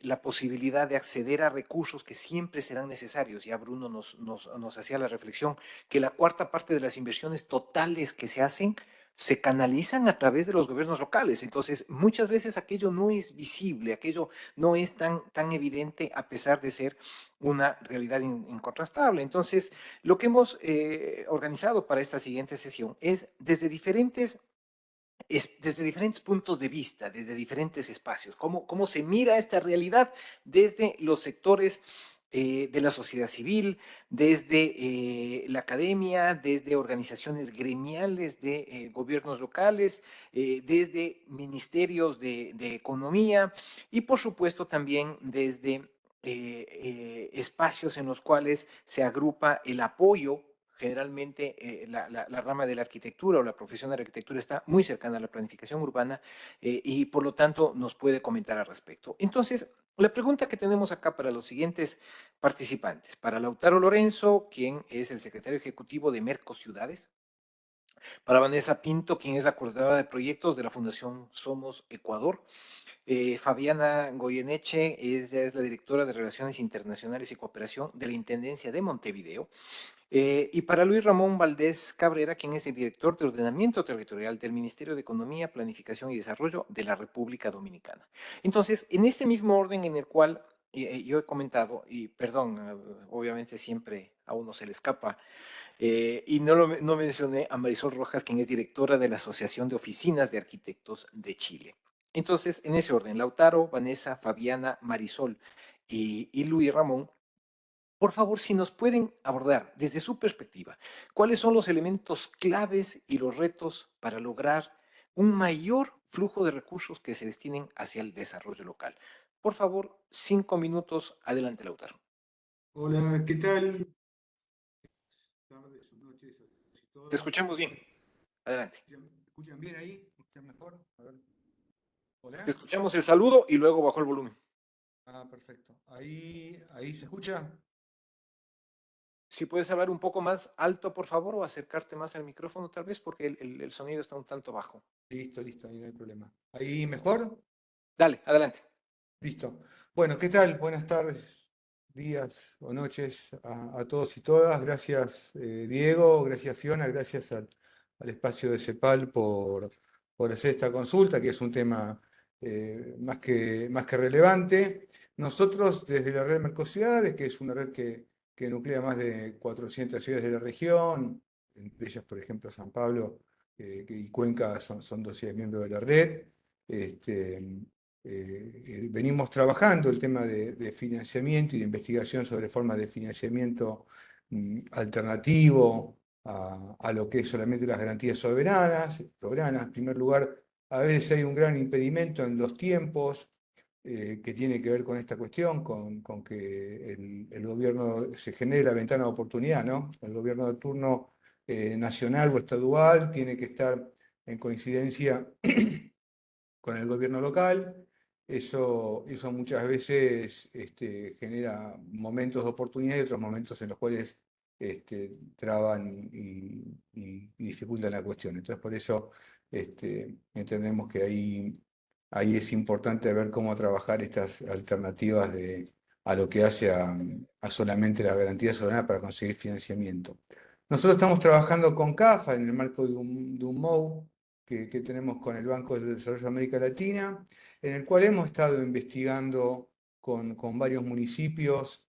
la posibilidad de acceder a recursos que siempre serán necesarios. Ya Bruno nos hacía la reflexión que la cuarta parte de las inversiones totales que se hacen se canalizan a través de los gobiernos locales. Entonces, muchas veces aquello no es visible, aquello no es tan evidente a pesar de ser una realidad incontrastable. Entonces, lo que hemos organizado para esta siguiente sesión es desde diferentes puntos de vista, desde diferentes espacios, cómo se mira esta realidad desde los sectores de la sociedad civil, desde la academia, desde organizaciones gremiales de gobiernos locales, desde ministerios de economía y por supuesto también desde espacios en los cuales se agrupa el apoyo. Generalmente la rama de la arquitectura o la profesión de la arquitectura está muy cercana a la planificación urbana y por lo tanto nos puede comentar al respecto. Entonces, la pregunta que tenemos acá para los siguientes participantes, para Lautaro Lorenzo, quien es el secretario ejecutivo de Mercociudades, para Vanessa Pinto, quien es la coordinadora de proyectos de la Fundación Somos Ecuador, Fabiana Goyeneche, ella es la directora de Relaciones Internacionales y Cooperación de la Intendencia de Montevideo, y para Luis Ramón Valdés Cabrera, quien es el director de Ordenamiento Territorial del Ministerio de Economía, Planificación y Desarrollo de la República Dominicana. Entonces, en este mismo orden en el cual yo he comentado, y perdón, obviamente siempre a uno se le escapa, y no mencioné a Marisol Rojas, quien es directora de la Asociación de Oficinas de Arquitectos de Chile. Entonces, en ese orden, Lautaro, Vanessa, Fabiana, Marisol y Luis Ramón, por favor, si nos pueden abordar desde su perspectiva, ¿cuáles son los elementos claves y los retos para lograr un mayor flujo de recursos que se destinen hacia el desarrollo local? Por favor, 5 minutos. Adelante, Lautaro. Hola, ¿qué tal? Tardes o noches a todos y Te todas. escuchamos bien. Adelante. ¿Me escuchan bien ahí? ¿Me escuchan mejor? A ver. Hola. Te escuchamos el saludo y luego bajó el volumen. Ah, perfecto. Ahí se escucha. Si puedes hablar un poco más alto, por favor, o acercarte más al micrófono, tal vez, porque el sonido está un tanto bajo. Listo, ahí no hay problema. ¿Ahí mejor? Dale, adelante. Listo. Bueno, ¿qué tal? Buenas tardes, días o noches a todos y todas. Gracias, Diego, gracias, Fiona, gracias al espacio de CEPAL por hacer esta consulta, que es un tema más que relevante. Nosotros, desde la red Mercociudades, que es una red que nuclea más de 400 ciudades de la región, entre ellas, por ejemplo, San Pablo y Cuenca son dos ciudades miembros de la red. Venimos trabajando el tema de financiamiento y de investigación sobre formas de financiamiento alternativo a lo que es solamente las garantías soberanas. En primer lugar, a veces hay un gran impedimento en los tiempos que tiene que ver con esta cuestión, con que el gobierno se genere la ventana de oportunidad, ¿no? El gobierno de turno nacional o estadual tiene que estar en coincidencia con el gobierno local. Eso muchas veces genera momentos de oportunidad y otros momentos en los cuales traban y dificultan la cuestión. Entonces, por eso entendemos que ahí es importante ver cómo trabajar estas alternativas a lo que hace a solamente la garantía soberana para conseguir financiamiento. Nosotros estamos trabajando con CAFA en el marco de un MOU que tenemos con el Banco de Desarrollo de América Latina, en el cual hemos estado investigando con varios municipios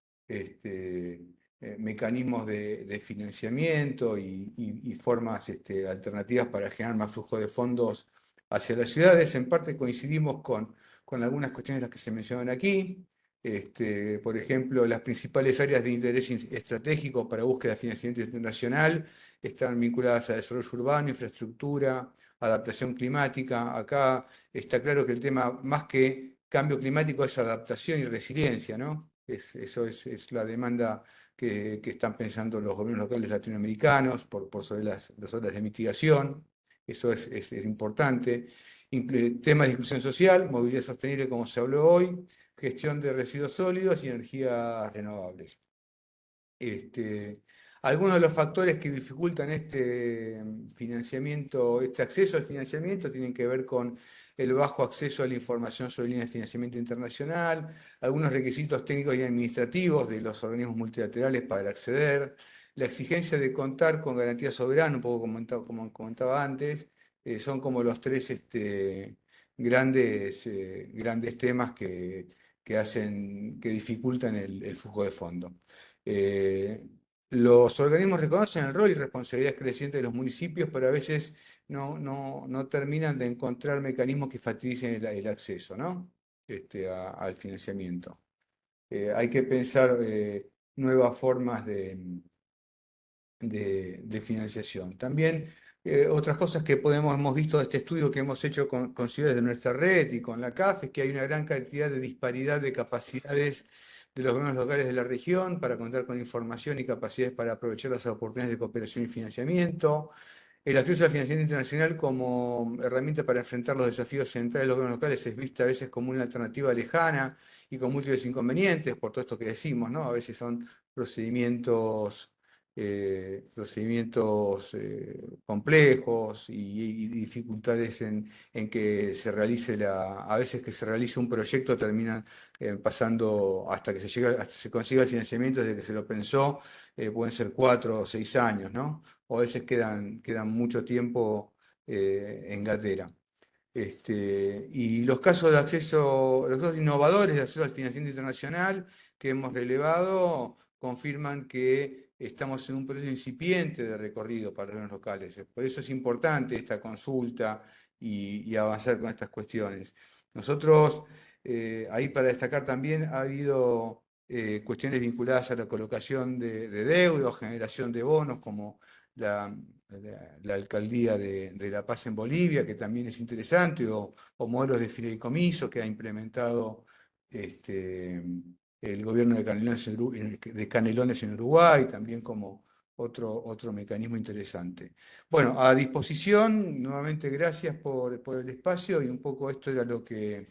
mecanismos de financiamiento y formas alternativas para generar más flujo de fondos hacia las ciudades. En parte coincidimos con algunas cuestiones de las que se mencionan aquí. Por ejemplo, las principales áreas de interés estratégico para búsqueda de financiamiento internacional están vinculadas a desarrollo urbano, infraestructura, adaptación climática. Acá está claro que el tema, más que cambio climático, es adaptación y resiliencia, ¿no? Eso es la demanda que están pensando los gobiernos locales latinoamericanos sobre las obras de mitigación. Eso es importante. Temas de inclusión social, movilidad sostenible, como se habló hoy, gestión de residuos sólidos y energías renovables. Algunos de los factores que dificultan este financiamiento, este acceso al financiamiento, tienen que ver con el bajo acceso a la información sobre líneas de financiamiento internacional, algunos requisitos técnicos y administrativos de los organismos multilaterales para acceder, la exigencia de contar con garantía soberana, un poco como comentaba antes, son como los tres grandes temas que dificultan el flujo de fondos. Los organismos reconocen el rol y responsabilidad creciente de los municipios, pero a veces no terminan de encontrar mecanismos que faciliten el acceso, ¿no? Al financiamiento. Hay que pensar nuevas formas de financiación. También otras cosas que hemos visto de este estudio que hemos hecho con ciudades de nuestra red y con la CAF, es que hay una gran cantidad de disparidad de capacidades de los gobiernos locales de la región para contar con información y capacidades para aprovechar las oportunidades de cooperación y financiamiento. El acceso al financiamiento internacional como herramienta para enfrentar los desafíos centrales de los gobiernos locales es vista a veces como una alternativa lejana y con múltiples inconvenientes, por todo esto que decimos, ¿no? A veces son procedimientos complejos y dificultades en que se realice a veces que se realice un proyecto terminan pasando hasta que se consiga el financiamiento desde que se lo pensó, pueden ser 4 o 6 años, ¿no? O a veces quedan mucho tiempo en gatera. Y los casos de acceso, los dos innovadores de acceso al financiamiento internacional que hemos relevado confirman que estamos en un proceso incipiente de recorrido para los gobiernos locales. Por eso es importante esta consulta y avanzar con estas cuestiones. Nosotros, ahí para destacar también, ha habido cuestiones vinculadas a la colocación de deuda o generación de bonos, como la alcaldía de La Paz en Bolivia, que también es interesante, o modelos de fideicomiso que ha implementado el gobierno de Canelones en Uruguay, también como otro mecanismo interesante. Bueno, a disposición, nuevamente gracias por el espacio, y un poco esto era lo que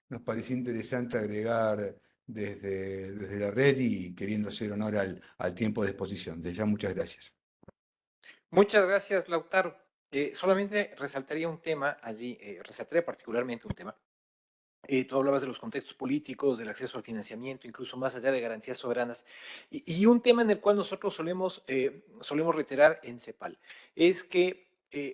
nos parecía interesante agregar desde la red y queriendo hacer honor al tiempo de exposición. Desde ya, muchas gracias. Muchas gracias, Lautaro. Solamente resaltaría un tema allí, resaltaría particularmente un tema. Tú hablabas de los contextos políticos, del acceso al financiamiento, incluso más allá de garantías soberanas. Y un tema en el cual nosotros solemos reiterar en CEPAL es que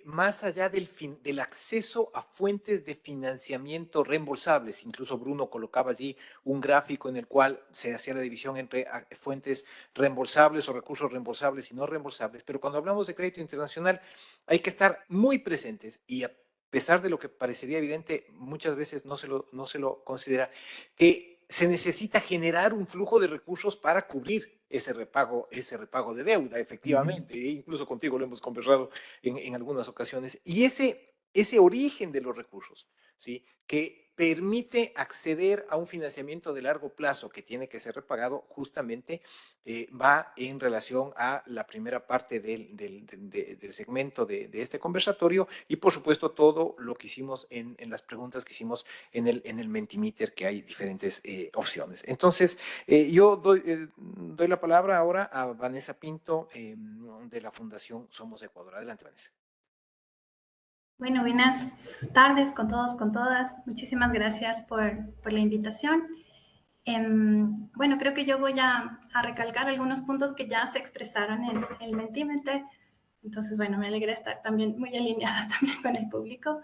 más allá del acceso a fuentes de financiamiento reembolsables, incluso Bruno colocaba allí un gráfico en el cual se hacía la división entre fuentes reembolsables o recursos reembolsables y no reembolsables, pero cuando hablamos de crédito internacional hay que estar muy presentes, y a pesar de lo que parecería evidente, muchas veces no se lo considera, que se necesita generar un flujo de recursos para cubrir ese repago de deuda, efectivamente. Incluso contigo lo hemos conversado en algunas ocasiones. Y ese origen de los recursos, ¿sí?, que permite acceder a un financiamiento de largo plazo que tiene que ser repagado, justamente va en relación a la primera parte del segmento de este conversatorio, y por supuesto todo lo que hicimos en las preguntas que hicimos en el Mentimeter, que hay diferentes opciones. Entonces, yo doy la palabra ahora a Vanessa Pinto de la Fundación Somos Ecuador. Adelante, Vanessa. Bueno, buenas tardes con todos, con todas. Muchísimas gracias por la invitación. Bueno, creo que yo voy a recalcar algunos puntos que ya se expresaron en el Mentimeter. Entonces, bueno, me alegra estar también muy alineada también con el público.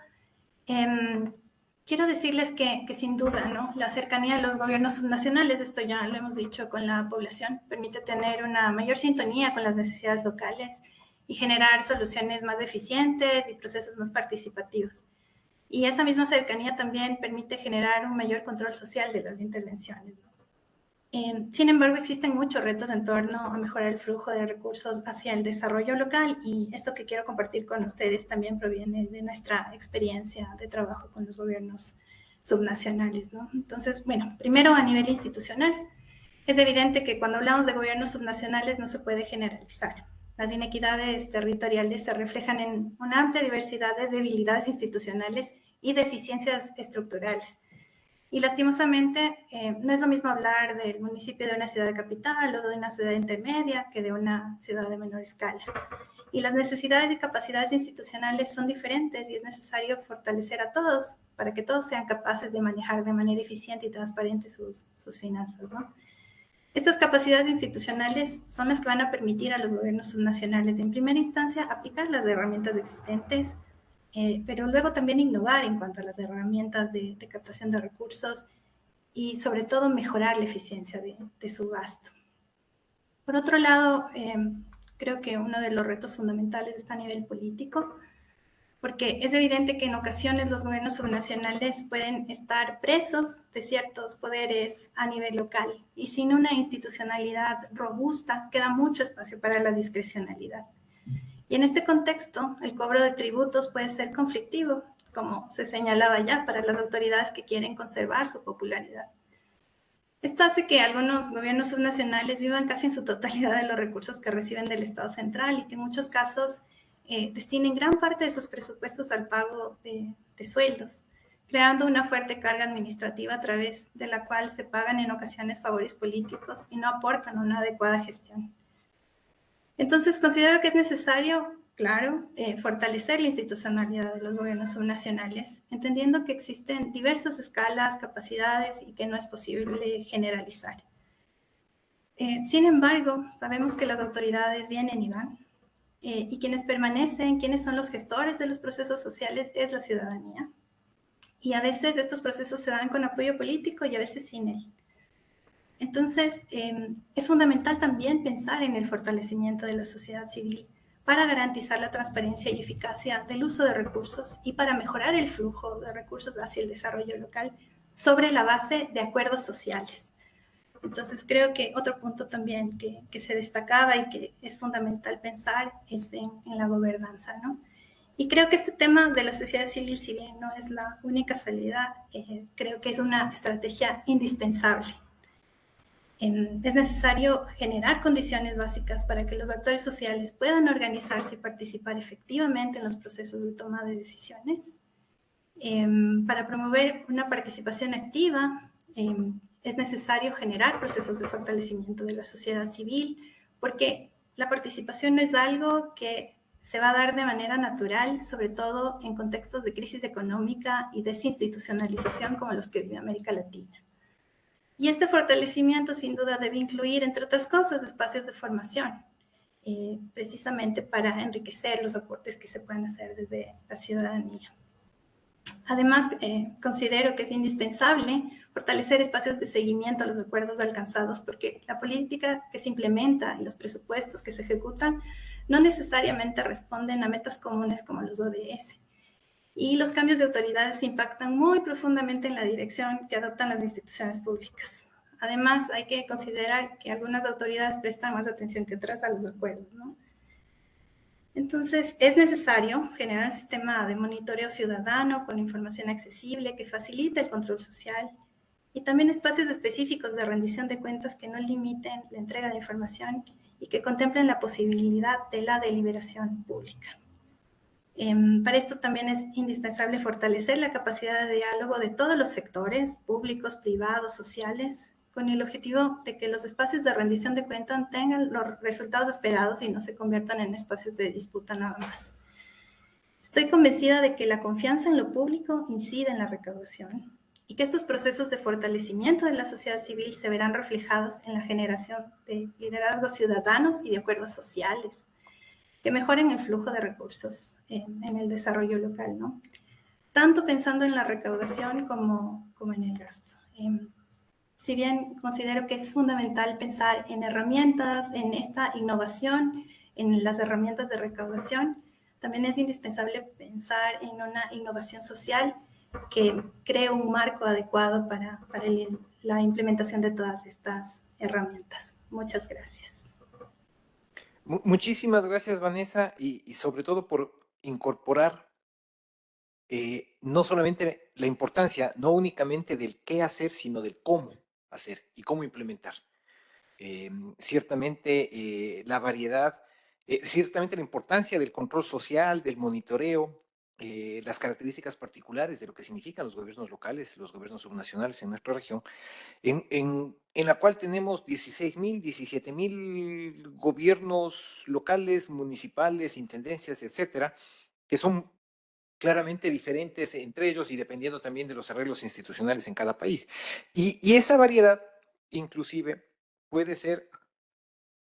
Quiero decirles que sin duda, ¿no?, la cercanía de los gobiernos subnacionales, esto ya lo hemos dicho, con la población, permite tener una mayor sintonía con las necesidades locales y generar soluciones más eficientes y procesos más participativos. Y esa misma cercanía también permite generar un mayor control social de las intervenciones, ¿no? Sin embargo, existen muchos retos en torno a mejorar el flujo de recursos hacia el desarrollo local, y esto que quiero compartir con ustedes también proviene de nuestra experiencia de trabajo con los gobiernos subnacionales, ¿no? Entonces, bueno, primero a nivel institucional, es evidente que cuando hablamos de gobiernos subnacionales no se puede generalizar. Las inequidades territoriales se reflejan en una amplia diversidad de debilidades institucionales y deficiencias estructurales. Y lastimosamente no es lo mismo hablar del municipio de una ciudad de capital o de una ciudad intermedia que de una ciudad de menor escala. Y las necesidades y capacidades institucionales son diferentes y es necesario fortalecer a todos para que todos sean capaces de manejar de manera eficiente y transparente sus finanzas, ¿no? Estas capacidades institucionales son las que van a permitir a los gobiernos subnacionales, en primera instancia, aplicar las herramientas existentes, pero luego también innovar en cuanto a las herramientas de captación de recursos y sobre todo mejorar la eficiencia de su gasto. Por otro lado, creo que uno de los retos fundamentales está a nivel político, porque es evidente que en ocasiones los gobiernos subnacionales pueden estar presos de ciertos poderes a nivel local y sin una institucionalidad robusta queda mucho espacio para la discrecionalidad. Y en este contexto, el cobro de tributos puede ser conflictivo, como se señalaba ya, para las autoridades que quieren conservar su popularidad. Esto hace que algunos gobiernos subnacionales vivan casi en su totalidad de los recursos que reciben del Estado central y que en muchos casos destinen gran parte de sus presupuestos al pago de sueldos, creando una fuerte carga administrativa a través de la cual se pagan en ocasiones favores políticos y no aportan una adecuada gestión. Entonces, considero que es necesario, claro, fortalecer la institucionalidad de los gobiernos subnacionales, entendiendo que existen diversas escalas, capacidades y que no es posible generalizar. Sin embargo, sabemos que las autoridades vienen y van, y quienes permanecen, quienes son los gestores de los procesos sociales, es la ciudadanía. Y a veces estos procesos se dan con apoyo político y a veces sin él. Entonces, es fundamental también pensar en el fortalecimiento de la sociedad civil para garantizar la transparencia y eficacia del uso de recursos y para mejorar el flujo de recursos hacia el desarrollo local sobre la base de acuerdos sociales. Entonces, creo que otro punto también que se destacaba y que es fundamental pensar es en la gobernanza, ¿no? Y creo que este tema de la sociedad civil, si bien no es la única salida, creo que es una estrategia indispensable. Es necesario generar condiciones básicas para que los actores sociales puedan organizarse y participar efectivamente en los procesos de toma de decisiones. Para promover una participación activa, es necesario generar procesos de fortalecimiento de la sociedad civil, porque la participación no es algo que se va a dar de manera natural, sobre todo en contextos de crisis económica y desinstitucionalización como los que vive América Latina. Y este fortalecimiento sin duda debe incluir, entre otras cosas, espacios de formación, precisamente para enriquecer los aportes que se pueden hacer desde la ciudadanía. Además, considero que es indispensable fortalecer espacios de seguimiento a los acuerdos alcanzados, porque la política que se implementa y los presupuestos que se ejecutan no necesariamente responden a metas comunes como los ODS. Y los cambios de autoridades impactan muy profundamente en la dirección que adoptan las instituciones públicas. Además, hay que considerar que algunas autoridades prestan más atención que otras a los acuerdos, ¿no? Entonces, es necesario generar un sistema de monitoreo ciudadano con información accesible que facilite el control social y también espacios específicos de rendición de cuentas que no limiten la entrega de información y que contemplen la posibilidad de la deliberación pública. Para esto también es indispensable fortalecer la capacidad de diálogo de todos los sectores, públicos, privados, sociales, con el objetivo de que los espacios de rendición de cuentas tengan los resultados esperados y no se conviertan en espacios de disputa nada más. Estoy convencida de que la confianza en lo público incide en la recaudación y que estos procesos de fortalecimiento de la sociedad civil se verán reflejados en la generación de liderazgos ciudadanos y de acuerdos sociales que mejoren el flujo de recursos en el desarrollo local, ¿no? Tanto pensando en la recaudación como en el gasto. Si bien considero que es fundamental pensar en herramientas, en esta innovación, en las herramientas de recaudación, también es indispensable pensar en una innovación social que cree un marco adecuado para la implementación de todas estas herramientas. Muchas gracias. Muchísimas gracias, Vanessa, y sobre todo por incorporar no solamente la importancia, no únicamente del qué hacer, sino del cómo hacer y cómo implementar. Ciertamente la variedad, ciertamente la importancia del control social, del monitoreo, las características particulares de lo que significan los gobiernos locales, los gobiernos subnacionales en nuestra región, en la cual tenemos 16.000, 17.000 gobiernos locales, municipales, intendencias, etcétera, que son claramente diferentes entre ellos y dependiendo también de los arreglos institucionales en cada país. Y esa variedad, inclusive, puede ser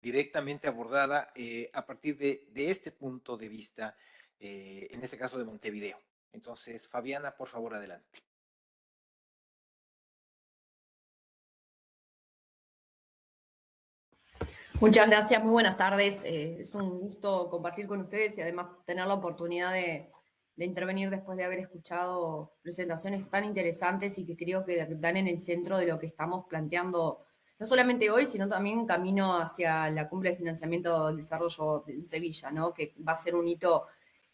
directamente abordada a partir de este punto de vista, en este caso de Montevideo. Entonces, Fabiana, por favor, adelante. Muchas gracias, muy buenas tardes. Es un gusto compartir con ustedes y además tener la oportunidad de intervenir después de haber escuchado presentaciones tan interesantes y que creo que dan en el centro de lo que estamos planteando, no solamente hoy, sino también camino hacia la cumbre de financiamiento del desarrollo en Sevilla, ¿no? Que va a ser un hito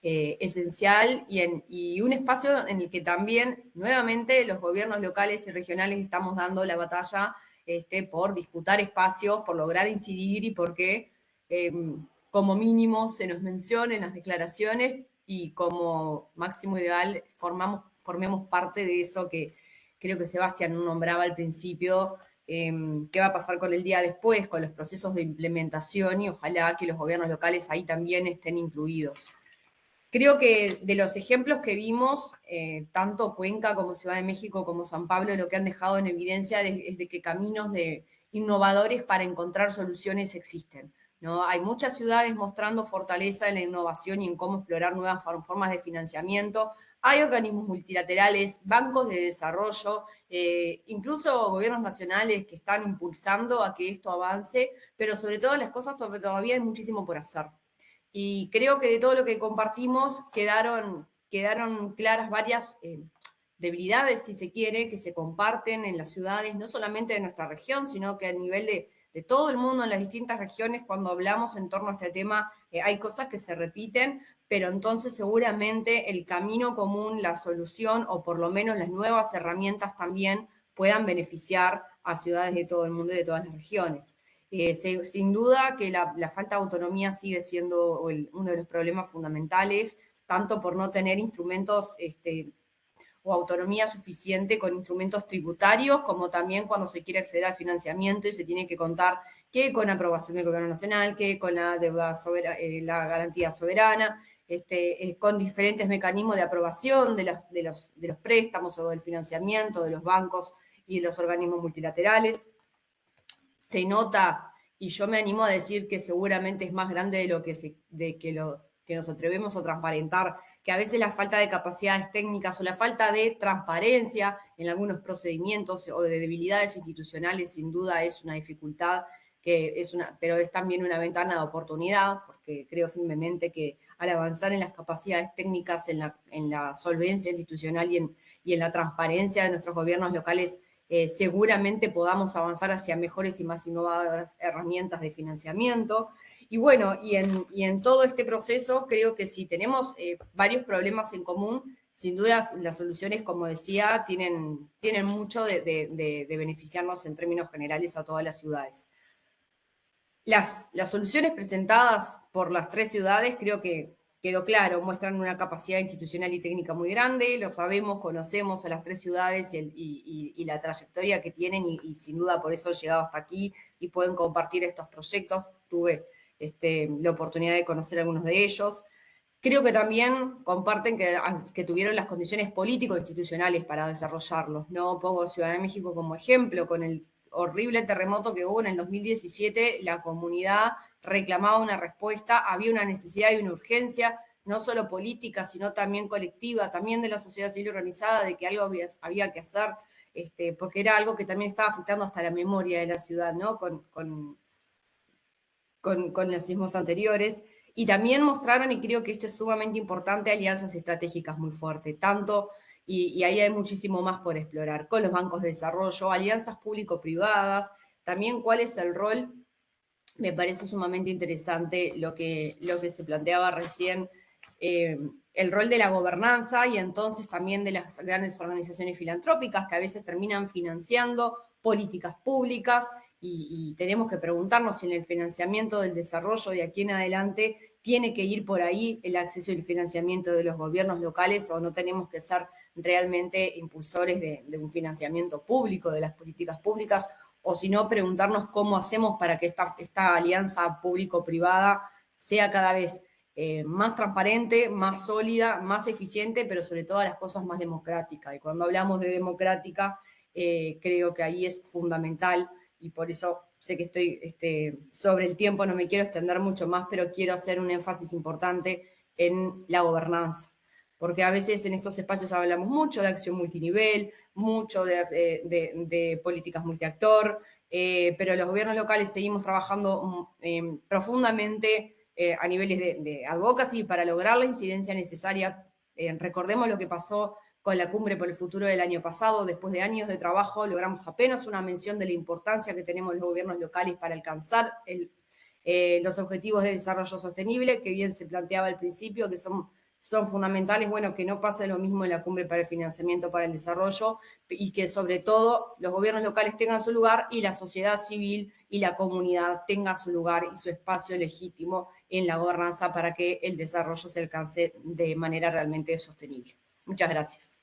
esencial y un espacio en el que también nuevamente los gobiernos locales y regionales estamos dando la batalla por disputar espacios, por lograr incidir y porque como mínimo se nos mencione en las declaraciones y como máximo ideal formemos parte de eso que creo que Sebastián nombraba al principio, qué va a pasar con el día después, con los procesos de implementación y ojalá que los gobiernos locales ahí también estén incluidos. Creo que de los ejemplos que vimos, tanto Cuenca como Ciudad de México como San Pablo, lo que han dejado en evidencia es de que caminos innovadores para encontrar soluciones existen, ¿no? Hay muchas ciudades mostrando fortaleza en la innovación y en cómo explorar nuevas formas de financiamiento. Hay organismos multilaterales, bancos de desarrollo, incluso gobiernos nacionales que están impulsando a que esto avance, pero sobre todas las cosas todavía hay muchísimo por hacer. Y creo que de todo lo que compartimos quedaron claras varias debilidades, si se quiere, que se comparten en las ciudades, no solamente de nuestra región, sino que a nivel de todo el mundo, en las distintas regiones, cuando hablamos en torno a este tema, hay cosas que se repiten, pero entonces seguramente el camino común, la solución, o por lo menos las nuevas herramientas también puedan beneficiar a ciudades de todo el mundo y de todas las regiones. Sin duda que la falta de autonomía sigue siendo uno de los problemas fundamentales, tanto por no tener instrumentos o autonomía suficiente con instrumentos tributarios, como también cuando se quiere acceder al financiamiento y se tiene que contar que con aprobación del Gobierno Nacional, que con la deuda la garantía soberana, con diferentes mecanismos de aprobación de los préstamos o del financiamiento de los bancos y de los organismos multilaterales. Se nota, y yo me animo a decir que seguramente es más grande de lo que nos atrevemos a transparentar, que a veces la falta de capacidades técnicas o la falta de transparencia en algunos procedimientos o de debilidades institucionales sin duda es una dificultad, pero es también una ventana de oportunidad, porque creo firmemente que al avanzar en las capacidades técnicas, en la solvencia institucional y en la transparencia de nuestros gobiernos locales, seguramente podamos avanzar hacia mejores y más innovadoras herramientas de financiamiento. Y bueno, y en todo este proceso creo que si tenemos varios problemas en común, sin duda las soluciones, como decía, tienen mucho de beneficiarnos en términos generales a todas las ciudades. Las soluciones presentadas por las tres ciudades creo que quedó claro, muestran una capacidad institucional y técnica muy grande, lo sabemos, conocemos a las tres ciudades y la trayectoria que tienen y sin duda por eso han llegado hasta aquí y pueden compartir estos proyectos. Tuve la oportunidad de conocer algunos de ellos. Creo que también comparten que tuvieron las condiciones político-institucionales para desarrollarlos. No pongo Ciudad de México como ejemplo, con el horrible terremoto que hubo en el 2017, la comunidad reclamaba una respuesta, había una necesidad y una urgencia, no solo política, sino también colectiva, también de la sociedad civil organizada, de que algo había que hacer, porque era algo que también estaba afectando hasta la memoria de la ciudad, ¿no? Con los sismos anteriores. Y también mostraron, y creo que esto es sumamente importante, alianzas estratégicas muy fuertes, y ahí hay muchísimo más por explorar, con los bancos de desarrollo, alianzas público-privadas, también cuál es el rol, me parece sumamente interesante lo que se planteaba recién, el rol de la gobernanza y entonces también de las grandes organizaciones filantrópicas que a veces terminan financiando políticas públicas y tenemos que preguntarnos si en el financiamiento del desarrollo de aquí en adelante tiene que ir por ahí el acceso y el financiamiento de los gobiernos locales, o no tenemos que ser realmente impulsores de un financiamiento público, de las políticas públicas, o si no, preguntarnos cómo hacemos para que esta alianza público-privada sea cada vez más transparente, más sólida, más eficiente, pero sobre todas las cosas más democrática. Y cuando hablamos de democrática, creo que ahí es fundamental, y por eso sé que estoy sobre el tiempo, no me quiero extender mucho más, pero quiero hacer un énfasis importante en la gobernanza, porque a veces en estos espacios hablamos mucho de acción multinivel, mucho de políticas multiactor, pero los gobiernos locales seguimos trabajando profundamente a niveles de advocacy para lograr la incidencia necesaria. Recordemos lo que pasó con la Cumbre por el Futuro del año pasado. Después de años de trabajo logramos apenas una mención de la importancia que tenemos los gobiernos locales para alcanzar los objetivos de desarrollo sostenible, que bien se planteaba al principio, que son fundamentales. Bueno, que no pase lo mismo en la Cumbre para el Financiamiento para el Desarrollo, y que sobre todo los gobiernos locales tengan su lugar y la sociedad civil y la comunidad tenga su lugar y su espacio legítimo en la gobernanza para que el desarrollo se alcance de manera realmente sostenible. Muchas gracias.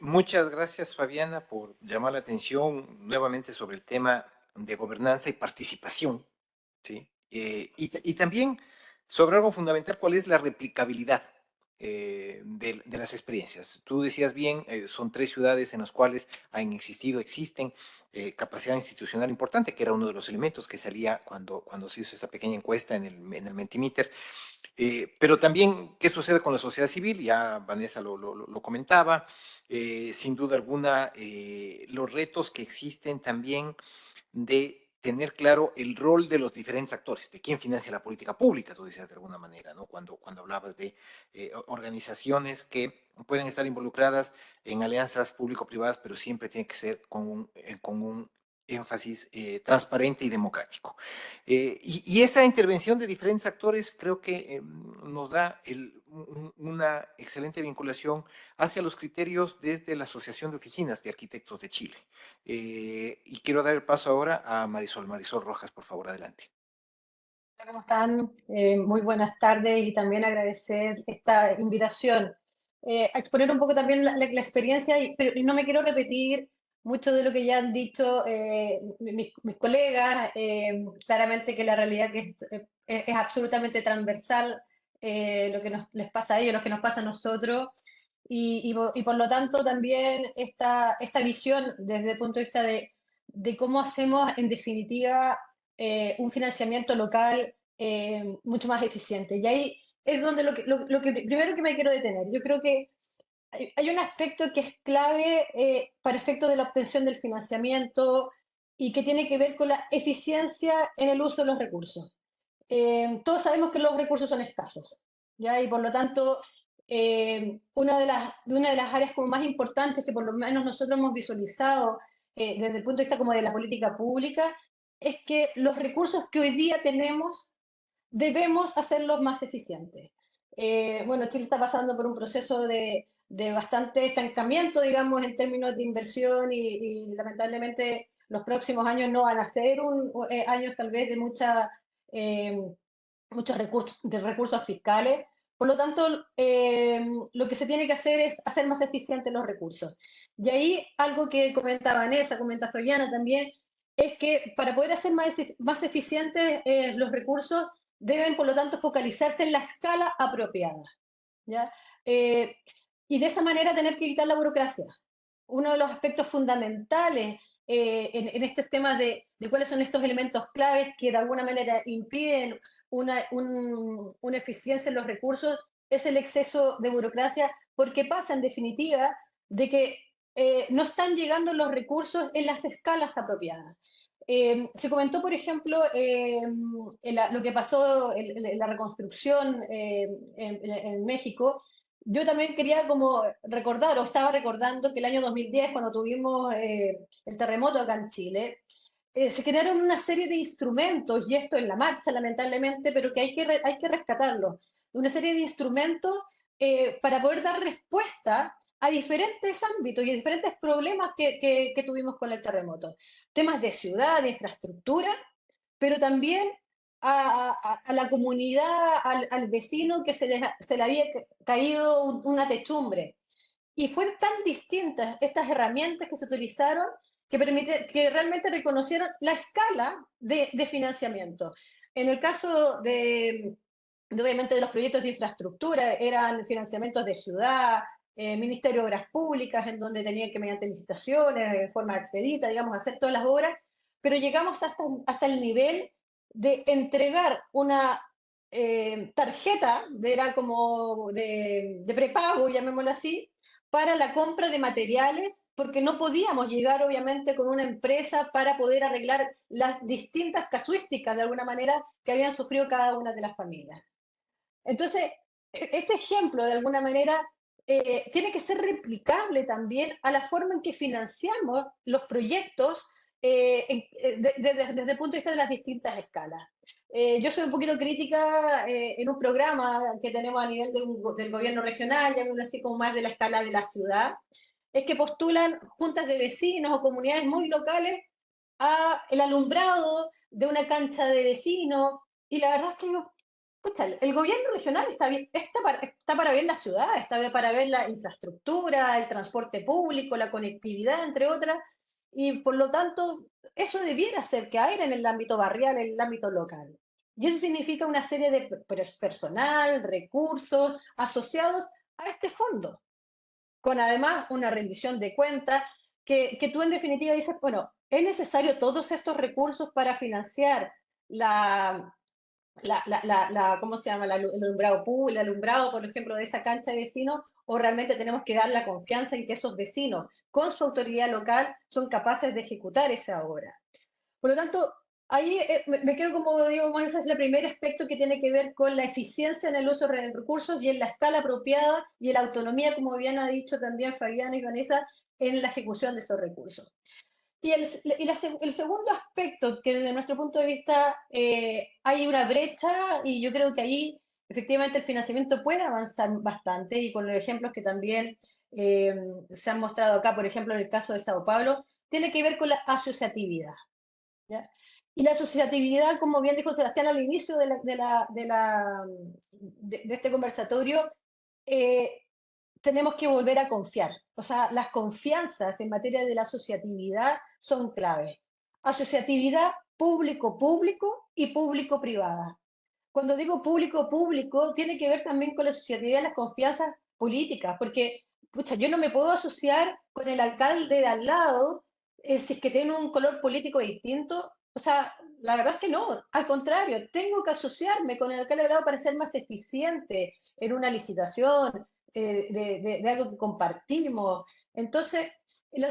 Muchas gracias, Fabiana, por llamar la atención nuevamente sobre el tema de gobernanza y participación, ¿sí? Y también sobre algo fundamental, ¿cuál es la replicabilidad de las experiencias? Tú decías bien, son 3 ciudades en las cuales existen capacidad institucional importante, que era uno de los elementos que salía cuando se hizo esta pequeña encuesta en el Mentimeter. Pero también, ¿qué sucede con la sociedad civil? Ya Vanessa lo comentaba. Sin duda alguna, los retos que existen también de tener claro el rol de los diferentes actores, de quién financia la política pública, tú decías de alguna manera, ¿no? Cuando hablabas de organizaciones que pueden estar involucradas en alianzas público-privadas, pero siempre tiene que ser con un énfasis transparente y democrático. Y esa intervención de diferentes actores creo que nos da una excelente vinculación hacia los criterios desde la Asociación de Oficinas de Arquitectos de Chile. Y quiero dar el paso ahora a Marisol. Marisol Rojas, por favor, adelante. Hola, ¿cómo están? Muy buenas tardes, y también agradecer esta invitación a exponer un poco también la experiencia, pero no me quiero repetir mucho de lo que ya han dicho mis colegas. Claramente que la realidad que es absolutamente transversal, lo que les pasa a ellos, lo que nos pasa a nosotros, y por lo tanto también esta visión desde el punto de vista de cómo hacemos en definitiva un financiamiento local mucho más eficiente. Y ahí es donde lo que primero que me quiero detener. Yo creo que hay un aspecto que es clave para efecto de la obtención del financiamiento, y que tiene que ver con la eficiencia en el uso de los recursos. Todos sabemos que los recursos son escasos, ¿ya? Y por lo tanto, una de las áreas como más importantes que por lo menos nosotros hemos visualizado desde el punto de vista como de la política pública, es que los recursos que hoy día tenemos debemos hacerlos más eficientes. Bueno, Chile está pasando por un proceso de bastante estancamiento, digamos, en términos de inversión, y lamentablemente los próximos años no van a ser años tal vez de muchos recursos fiscales. Por lo tanto, lo que se tiene que hacer es hacer más eficientes los recursos. Y ahí algo que comenta Vanessa, comenta Fabiana también, es que para poder hacer más eficientes los recursos, deben, por lo tanto, focalizarse en la escala apropiada, ¿ya? Y de esa manera tener que evitar la burocracia. Uno de los aspectos fundamentales en estos temas de cuáles son estos elementos claves que de alguna manera impiden una eficiencia en los recursos es el exceso de burocracia, porque pasa en definitiva de que no están llegando los recursos en las escalas apropiadas. Se comentó, por ejemplo, lo que pasó en la reconstrucción en México. Yo también quería como recordar, o estaba recordando, que el año 2010, cuando tuvimos el terremoto acá en Chile, se crearon una serie de instrumentos, y esto en la marcha lamentablemente, pero que hay que rescatarlo, una serie de instrumentos para poder dar respuesta a diferentes ámbitos y a diferentes problemas que tuvimos con el terremoto. Temas de ciudad, de infraestructura, pero también a la comunidad, al vecino que se le había caído una techumbre. Y fueron tan distintas estas herramientas que se utilizaron que realmente reconocieron la escala de financiamiento. En el caso obviamente de los proyectos de infraestructura, eran financiamientos de ciudad, Ministerio de Obras Públicas, en donde tenían que, mediante licitaciones, de forma expedita, digamos, hacer todas las obras, pero llegamos hasta el nivel de entregar una tarjeta, era como de prepago, llamémoslo así, para la compra de materiales, porque no podíamos llegar obviamente con una empresa para poder arreglar las distintas casuísticas de alguna manera que habían sufrido cada una de las familias. Entonces, este ejemplo de alguna manera tiene que ser replicable también a la forma en que financiamos los proyectos desde el punto de vista de las distintas escalas. Yo soy un poquito crítica en un programa que tenemos a nivel del gobierno regional, llamémoslo así como más de la escala de la ciudad, es que postulan juntas de vecinos o comunidades muy locales a el alumbrado de una cancha de vecinos, y la verdad es que escucha, el gobierno regional está para ver la ciudad, está para ver la infraestructura, el transporte público, la conectividad, entre otras, y por lo tanto, eso debiera ser que aire en el ámbito barrial, en el ámbito local. Y eso significa una serie de personal, recursos asociados a este fondo, con además una rendición de cuentas que tú en definitiva dices, bueno, es necesario todos estos recursos para financiar ¿cómo se llama? El alumbrado público, el alumbrado, por ejemplo, de esa cancha de vecinos, o realmente tenemos que dar la confianza en que esos vecinos, con su autoridad local, son capaces de ejecutar esa obra. Por lo tanto, ahí me quedo, como digo, ese es el primer aspecto que tiene que ver con la eficiencia en el uso de recursos y en la escala apropiada y en la autonomía, como bien ha dicho también Fabiana y Vanessa, en la ejecución de esos recursos. Y el segundo aspecto, que desde nuestro punto de vista hay una brecha, y yo creo que ahí efectivamente el financiamiento puede avanzar bastante, y con los ejemplos que también se han mostrado acá, por ejemplo, en el caso de Sao Paulo, tiene que ver con la asociatividad, ¿ya? Y la asociatividad, como bien dijo Sebastián al inicio de este conversatorio, tenemos que volver a confiar. O sea, las confianzas en materia de la asociatividad son clave. Asociatividad público-público y público-privada. Cuando digo público-público, tiene que ver también con la asociatividad de las confianzas políticas, porque, pucha, yo no me puedo asociar con el alcalde de al lado si es que tiene un color político distinto. O sea, la verdad es que no, al contrario, tengo que asociarme con el alcalde de al lado para ser más eficiente en una licitación, de algo que compartimos. Entonces, la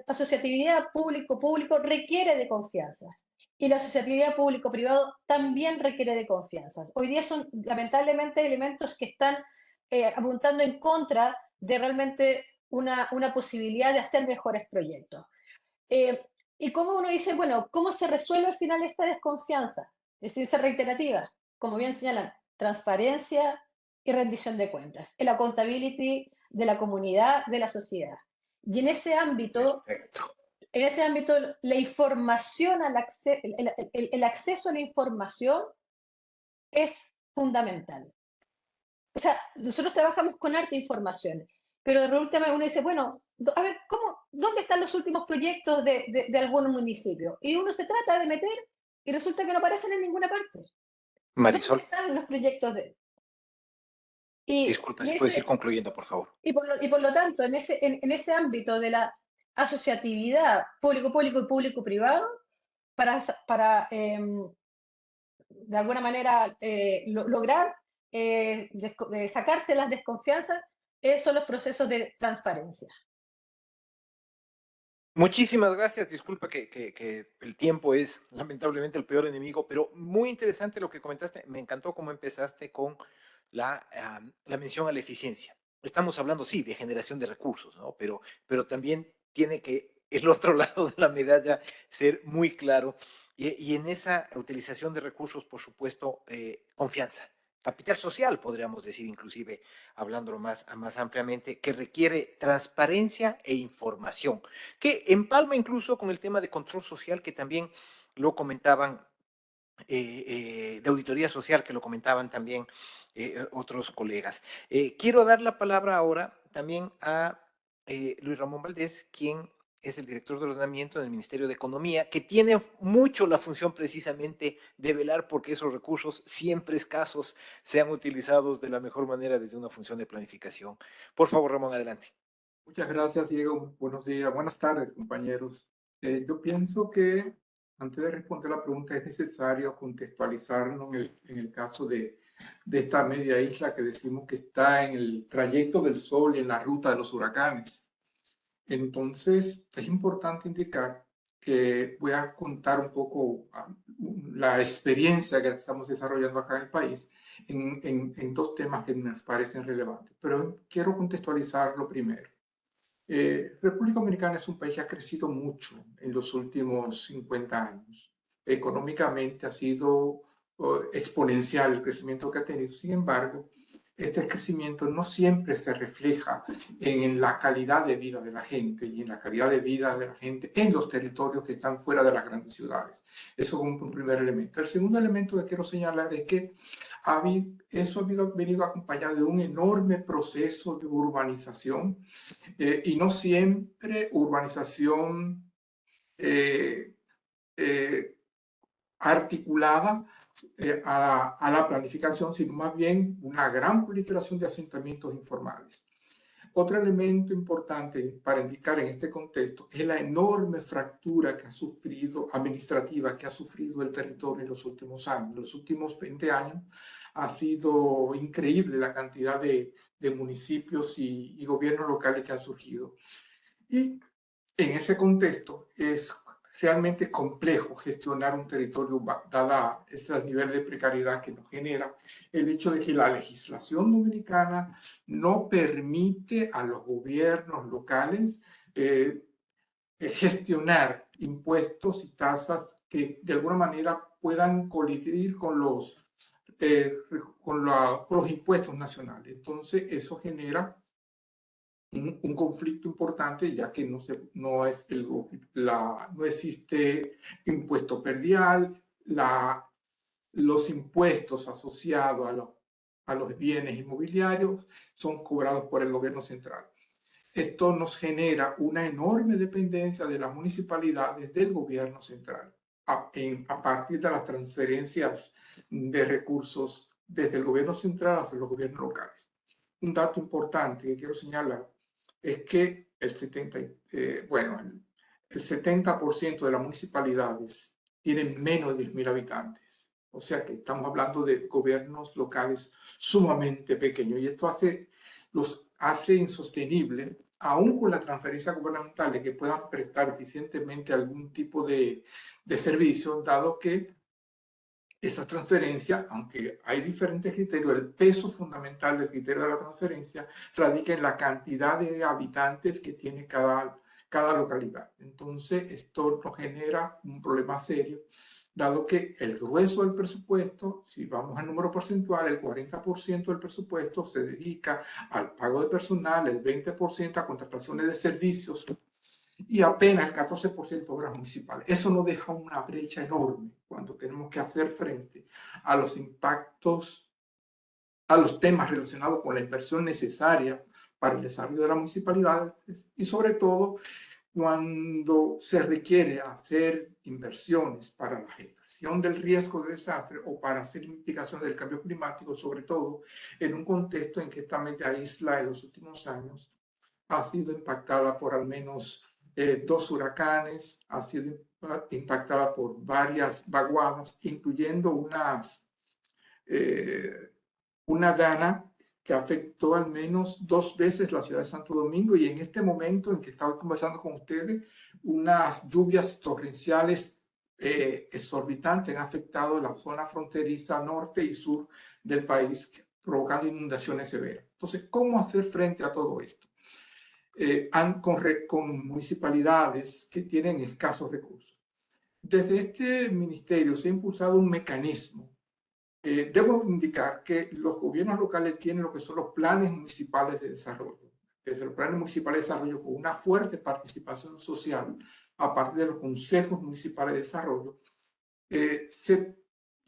asociatividad público-público requiere de confianzas. Y la asociatividad público-privado también requiere de confianzas. Hoy día son lamentablemente elementos que están apuntando en contra de realmente una posibilidad de hacer mejores proyectos. Y cómo uno dice, bueno, ¿cómo se resuelve al final esta desconfianza? Es decir, esa reiterativa, como bien señalan, transparencia y rendición de cuentas, el accountability de la comunidad, de la sociedad. Y en ese ámbito, la información, el acceso a la información es fundamental. O sea, nosotros trabajamos con harta información, pero de repente uno dice, bueno, a ver, ¿dónde están los últimos proyectos de algún municipio? Y uno se trata de meter y resulta que no aparecen en ninguna parte. Marisol. ¿Dónde están los proyectos de...? Disculpa, si puedes ir concluyendo, por favor. Y por lo tanto, en ese ámbito de la asociatividad público-público y público-privado, para de alguna manera lograr sacarse las desconfianzas, son los procesos de transparencia. Muchísimas gracias. Disculpa que el tiempo es lamentablemente el peor enemigo, pero muy interesante lo que comentaste. Me encantó cómo empezaste con la mención a la eficiencia. Estamos hablando, sí, de generación de recursos, ¿no? Pero también tiene que el otro lado de la medalla ser muy claro. Y en esa utilización de recursos, por supuesto, confianza. Capital social, podríamos decir, inclusive, hablándolo más ampliamente, que requiere transparencia e información, que empalma incluso con el tema de control social, que también lo comentaban de auditoría social, que lo comentaban también otros colegas. Quiero dar la palabra ahora también a Luis Ramón Valdés, quien es el director de ordenamiento del Ministerio de Economía, que tiene mucho la función precisamente de velar porque esos recursos siempre escasos sean utilizados de la mejor manera desde una función de planificación. Por favor, Ramón, adelante. Muchas gracias, Diego. Buenos días, buenas tardes, compañeros. Yo pienso que antes de responder la pregunta es necesario contextualizarnos en el caso de esta media isla que decimos que está en el trayecto del Sol y en la ruta de los huracanes. Entonces, es importante indicar que voy a contar un poco la experiencia que estamos desarrollando acá en el país en dos temas que nos parecen relevantes. Pero quiero contextualizarlo primero. República Dominicana es un país que ha crecido mucho en los últimos 50 años. Económicamente ha sido exponencial el crecimiento que ha tenido. Sin embargo, este crecimiento no siempre se refleja en la calidad de vida de la gente y en la calidad de vida de la gente en los territorios que están fuera de las grandes ciudades. Eso es un primer elemento. El segundo elemento que quiero señalar es que eso ha venido acompañado de un enorme proceso de urbanización y no siempre urbanización articulada a la planificación, sino más bien una gran proliferación de asentamientos informales. Otro elemento importante para indicar en este contexto es la enorme fractura que ha sufrido, administrativa, que ha sufrido el territorio en los últimos años. En los últimos 20 años ha sido increíble la cantidad de municipios y gobiernos locales que han surgido. Y en ese contexto es realmente complejo gestionar un territorio dada ese nivel de precariedad que nos genera el hecho de que la legislación dominicana no permite a los gobiernos locales gestionar impuestos y tasas que de alguna manera puedan colidir con los impuestos nacionales. Entonces eso genera un conflicto importante, ya que no existe impuesto predial, los impuestos asociados a los bienes inmobiliarios son cobrados por el gobierno central. Esto nos genera una enorme dependencia de las municipalidades del gobierno central a partir de las transferencias de recursos desde el gobierno central hacia los gobiernos locales. Un dato importante que quiero señalar es que el 70% de las municipalidades tienen menos de 10.000 habitantes. O sea que estamos hablando de gobiernos locales sumamente pequeños y esto los hace insostenible, aún con la transferencia gubernamental, de que puedan prestar eficientemente algún tipo de servicio, dado que esa transferencia, aunque hay diferentes criterios, el peso fundamental del criterio de la transferencia radica en la cantidad de habitantes que tiene cada localidad. Entonces, esto nos genera un problema serio, dado que el grueso del presupuesto, si vamos al número porcentual, el 40% del presupuesto se dedica al pago de personal, el 20% a contrataciones de servicios y apenas el 14% obras municipales. Eso nos deja una brecha enorme cuando tenemos que hacer frente a los impactos, a los temas relacionados con la inversión necesaria para el desarrollo de las municipalidades y sobre todo cuando se requiere hacer inversiones para la gestión del riesgo de desastre o para hacer mitigación del cambio climático, sobre todo en un contexto en que esta media isla en los últimos años ha sido impactada por al menos 2 huracanes, ha sido impactada por varias vaguadas, incluyendo una dana que afectó al menos 2 veces la ciudad de Santo Domingo y en este momento en que estaba conversando con ustedes, unas lluvias torrenciales exorbitantes han afectado la zona fronteriza norte y sur del país, provocando inundaciones severas. Entonces, ¿cómo hacer frente a todo esto? Con municipalidades que tienen escasos recursos. Desde este ministerio se ha impulsado un mecanismo. Debo indicar que los gobiernos locales tienen lo que son los planes municipales de desarrollo. Desde los planes municipales de desarrollo, con una fuerte participación social a partir de los consejos municipales de desarrollo, se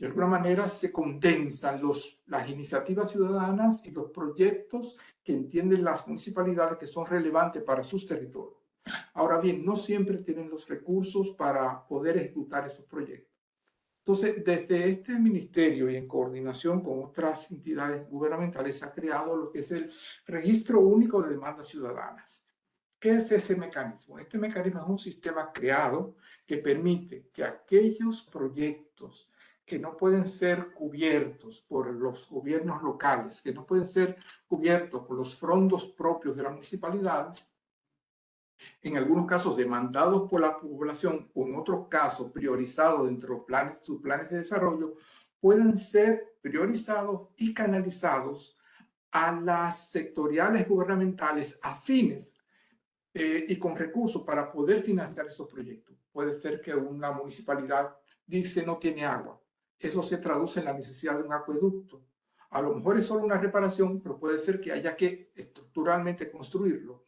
De alguna manera se condensan las iniciativas ciudadanas y los proyectos que entienden las municipalidades que son relevantes para sus territorios. Ahora bien, no siempre tienen los recursos para poder ejecutar esos proyectos. Entonces, desde este ministerio y en coordinación con otras entidades gubernamentales se ha creado lo que es el Registro Único de Demandas Ciudadanas. ¿Qué es ese mecanismo? Este mecanismo es un sistema creado que permite que aquellos proyectos que no pueden ser cubiertos por los gobiernos locales, que no pueden ser cubiertos por los fondos propios de las municipalidades, en algunos casos demandados por la población o en otros casos priorizados dentro de sus planes de desarrollo, pueden ser priorizados y canalizados a las sectoriales gubernamentales afines y con recursos para poder financiar esos proyectos. Puede ser que una municipalidad dice no tiene agua. Eso se traduce en la necesidad de un acueducto. A lo mejor es solo una reparación, pero puede ser que haya que estructuralmente construirlo.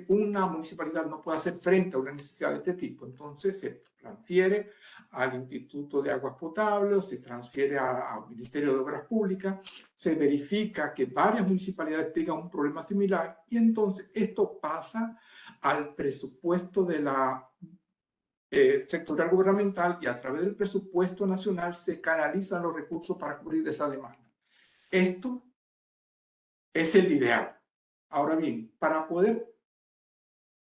Una municipalidad no puede hacer frente a una necesidad de este tipo, entonces se transfiere al Instituto de Aguas Potables, o se transfiere al Ministerio de Obras Públicas, se verifica que varias municipalidades tengan un problema similar y entonces esto pasa al presupuesto de la sectorial gubernamental y a través del presupuesto nacional se canalizan los recursos para cubrir esa demanda. Esto es el ideal. Ahora bien, para poder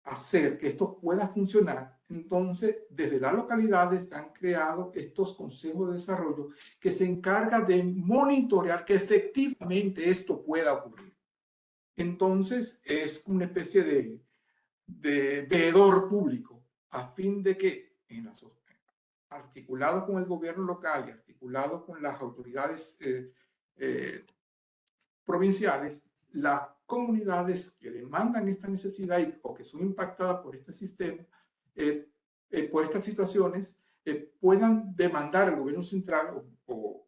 hacer que esto pueda funcionar, entonces desde las localidades se han creado estos consejos de desarrollo que se encargan de monitorear que efectivamente esto pueda ocurrir. Entonces es una especie de veedor público a fin de que articulado con el gobierno local y articulado con las autoridades provinciales, las comunidades que demandan esta necesidad o que son impactadas por este sistema, por estas situaciones, puedan demandar al gobierno central o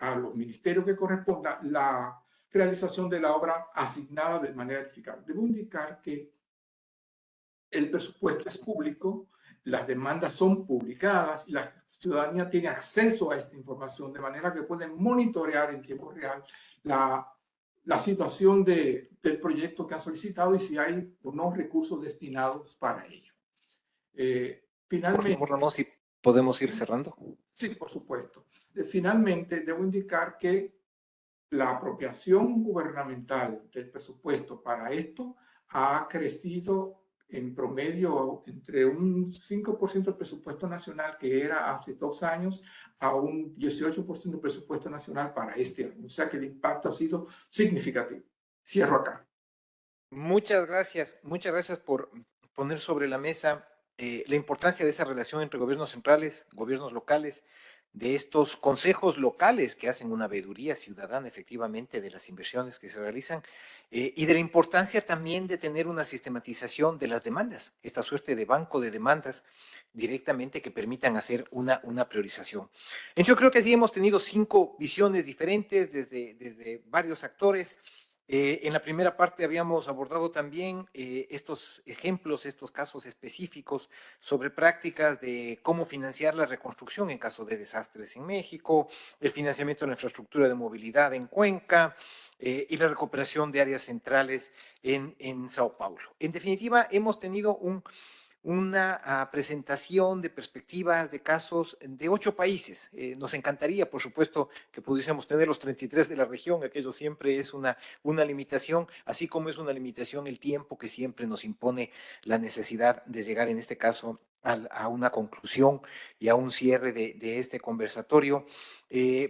a los ministerios que corresponda la realización de la obra asignada de manera eficaz. Debo indicar que el presupuesto es público, las demandas son publicadas y la ciudadanía tiene acceso a esta información de manera que pueden monitorear en tiempo real la situación del proyecto que han solicitado y si hay o no recursos destinados para ello. Finalmente, Por favor, Ramón, si podemos ir cerrando. Sí, por supuesto. Finalmente, debo indicar que la apropiación gubernamental del presupuesto para esto ha crecido en promedio entre un 5% del presupuesto nacional que era hace 2 años a un 18% del presupuesto nacional para este año. O sea que el impacto ha sido significativo. Cierro acá. Muchas gracias por poner sobre la mesa la importancia de esa relación entre gobiernos centrales, gobiernos locales, de estos consejos locales que hacen una veeduría ciudadana efectivamente de las inversiones que se realizan y de la importancia también de tener una sistematización de las demandas, esta suerte de banco de demandas directamente que permitan hacer una priorización. Yo creo que así hemos tenido 5 visiones diferentes desde varios actores. En la primera parte habíamos abordado también estos ejemplos, estos casos específicos sobre prácticas de cómo financiar la reconstrucción en caso de desastres en México, el financiamiento de la infraestructura de movilidad en Cuenca y la recuperación de áreas centrales en Sao Paulo. En definitiva, hemos tenido una presentación de perspectivas de casos de 8 países. Nos encantaría, por supuesto, que pudiésemos tener los 33 de la región, aquello siempre es una limitación, así como es una limitación el tiempo que siempre nos impone la necesidad de llegar, en este caso, a una conclusión y a un cierre de este conversatorio,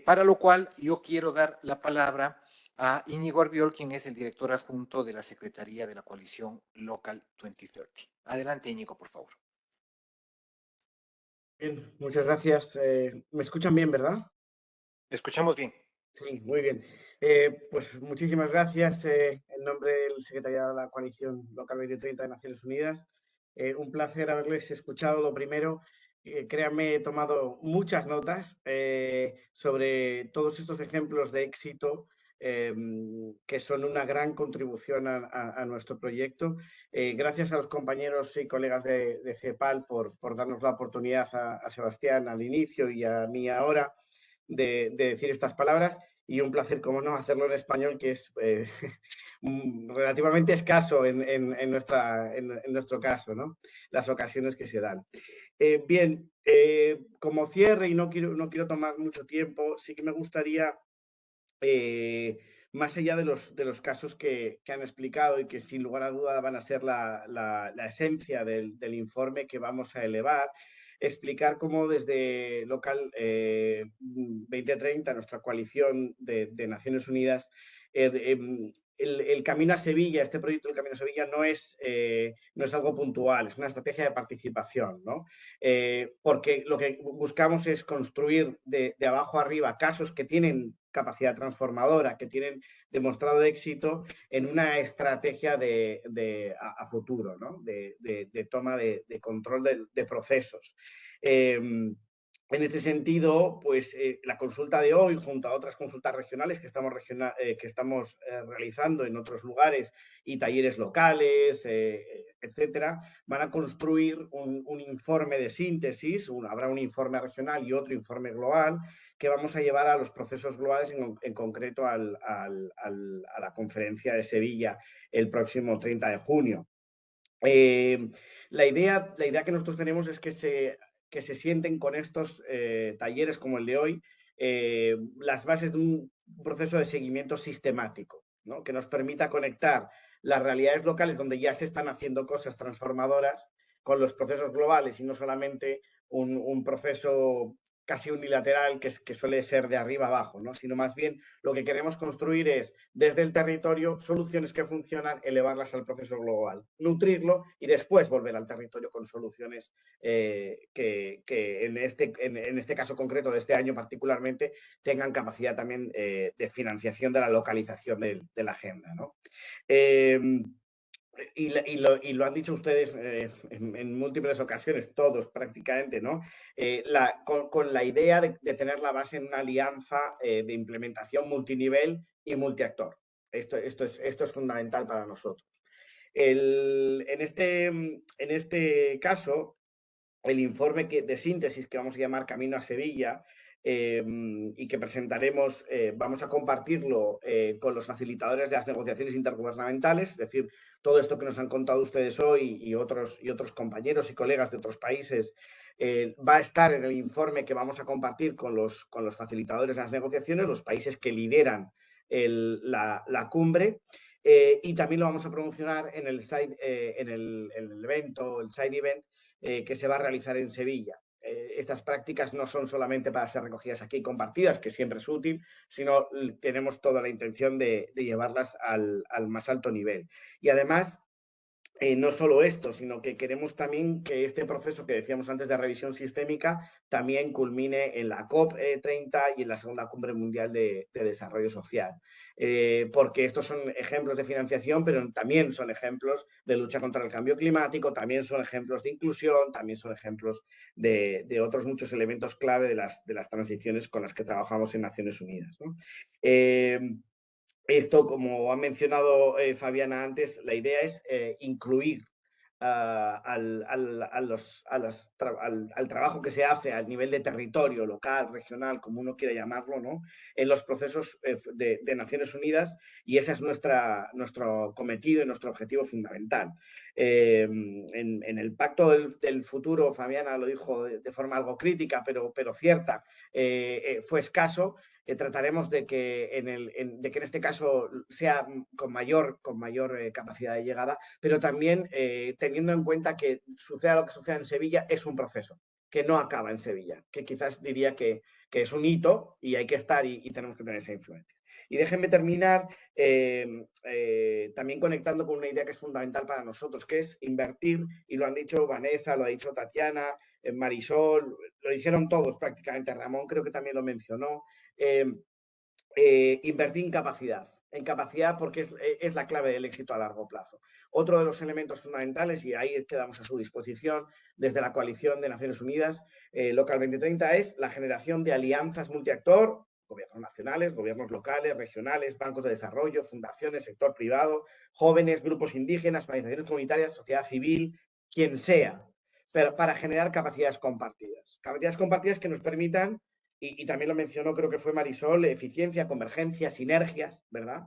para lo cual yo quiero dar la palabra a Íñigo Arbiol, quien es el director adjunto de la Secretaría de la Coalición Local 2030. Adelante, Íñigo, por favor. Bien, muchas gracias. ¿Me escuchan bien, verdad? Escuchamos bien. Sí, muy bien. Pues muchísimas gracias en nombre del Secretariado de la Coalición Local 2030 de Naciones Unidas. Un placer haberles escuchado. Lo primero, créanme, he tomado muchas notas sobre todos estos ejemplos de éxito que son una gran contribución a nuestro proyecto. Gracias a los compañeros y colegas de CEPAL por darnos la oportunidad a Sebastián al inicio y a mí ahora de decir estas palabras y un placer, como no, hacerlo en español, que es relativamente escaso en nuestro caso, ¿no? Las ocasiones que se dan. Bien, como cierre, y no quiero tomar mucho tiempo, sí que me gustaría, más allá de los casos que han explicado y que sin lugar a duda van a ser la esencia del informe que vamos a elevar, explicar cómo desde Local 2030, nuestra coalición de Naciones Unidas, el Camino a Sevilla, este proyecto del Camino a Sevilla no es algo puntual, es una estrategia de participación, ¿no? Porque lo que buscamos es construir de abajo arriba casos que tienen capacidad transformadora, que tienen demostrado éxito en una estrategia a futuro, ¿no? de toma de control de procesos. En este sentido, pues la consulta de hoy, junto a otras consultas regionales que estamos realizando en otros lugares y talleres locales, etcétera, van a construir un informe de síntesis. Habrá un informe regional y otro informe global que vamos a llevar a los procesos globales, en concreto a la conferencia de Sevilla el próximo 30 de junio. La idea que nosotros tenemos es que se sienten con estos talleres como el de hoy las bases de un proceso de seguimiento sistemático, ¿no? Que nos permita conectar las realidades locales donde ya se están haciendo cosas transformadoras con los procesos globales y no solamente un proceso casi unilateral que suele ser de arriba abajo, ¿no? Sino más bien lo que queremos construir es desde el territorio soluciones que funcionan, elevarlas al proceso global, nutrirlo y después volver al territorio con soluciones que en este caso concreto de este año particularmente tengan capacidad también de financiación de la localización de la agenda, ¿no? Y lo han dicho ustedes en múltiples ocasiones, todos prácticamente, ¿no? Con la idea de tener la base en una alianza de implementación multinivel y multiactor. Esto es fundamental para nosotros. En este caso, el informe de síntesis que vamos a llamar Camino a Sevilla y que presentaremos, vamos a compartirlo con los facilitadores de las negociaciones intergubernamentales, es decir, todo esto que nos han contado ustedes hoy y otros compañeros y colegas de otros países va a estar en el informe que vamos a compartir con los facilitadores de las negociaciones, los países que lideran la cumbre. Y también lo vamos a promocionar en el evento, el side event, que se va a realizar en Sevilla. Estas prácticas no son solamente para ser recogidas aquí y compartidas, que siempre es útil, sino tenemos toda la intención de llevarlas al más alto nivel. Y además, no solo esto, sino que queremos también que este proceso que decíamos antes de revisión sistémica también culmine en la COP30 y en la segunda cumbre mundial de desarrollo social. Porque estos son ejemplos de financiación, pero también son ejemplos de lucha contra el cambio climático, también son ejemplos de inclusión, también son ejemplos de otros muchos elementos clave de las transiciones con las que trabajamos en Naciones Unidas, ¿no? Esto, como ha mencionado Fabiana antes, la idea es incluir al trabajo que se hace al nivel de territorio, local, regional, como uno quiera llamarlo, ¿no? En los procesos de Naciones Unidas, y ese es nuestro cometido y nuestro objetivo fundamental. En el Pacto del Futuro, Fabiana lo dijo de forma algo crítica, pero cierta, fue escaso. Trataremos de que en este caso sea con mayor capacidad de llegada, pero también teniendo en cuenta que suceda lo que suceda en Sevilla es un proceso que no acaba en Sevilla, que quizás diría que es un hito y hay que estar y tenemos que tener esa influencia. Y déjenme terminar también conectando con una idea que es fundamental para nosotros, que es invertir, y lo han dicho Vanessa, lo ha dicho Tatiana, Marisol, lo dijeron todos prácticamente, Ramón creo que también lo mencionó, invertir en capacidad porque es la clave del éxito a largo plazo. Otro de los elementos fundamentales, y ahí quedamos a su disposición desde la coalición de Naciones Unidas, Local 2030, es la generación de alianzas multiactor, gobiernos nacionales, gobiernos locales, regionales, bancos de desarrollo, fundaciones, sector privado, jóvenes, grupos indígenas, organizaciones comunitarias, sociedad civil, quien sea, pero para generar capacidades compartidas que nos permitan y también lo mencionó, creo que fue Marisol, eficiencia, convergencia, sinergias, ¿verdad?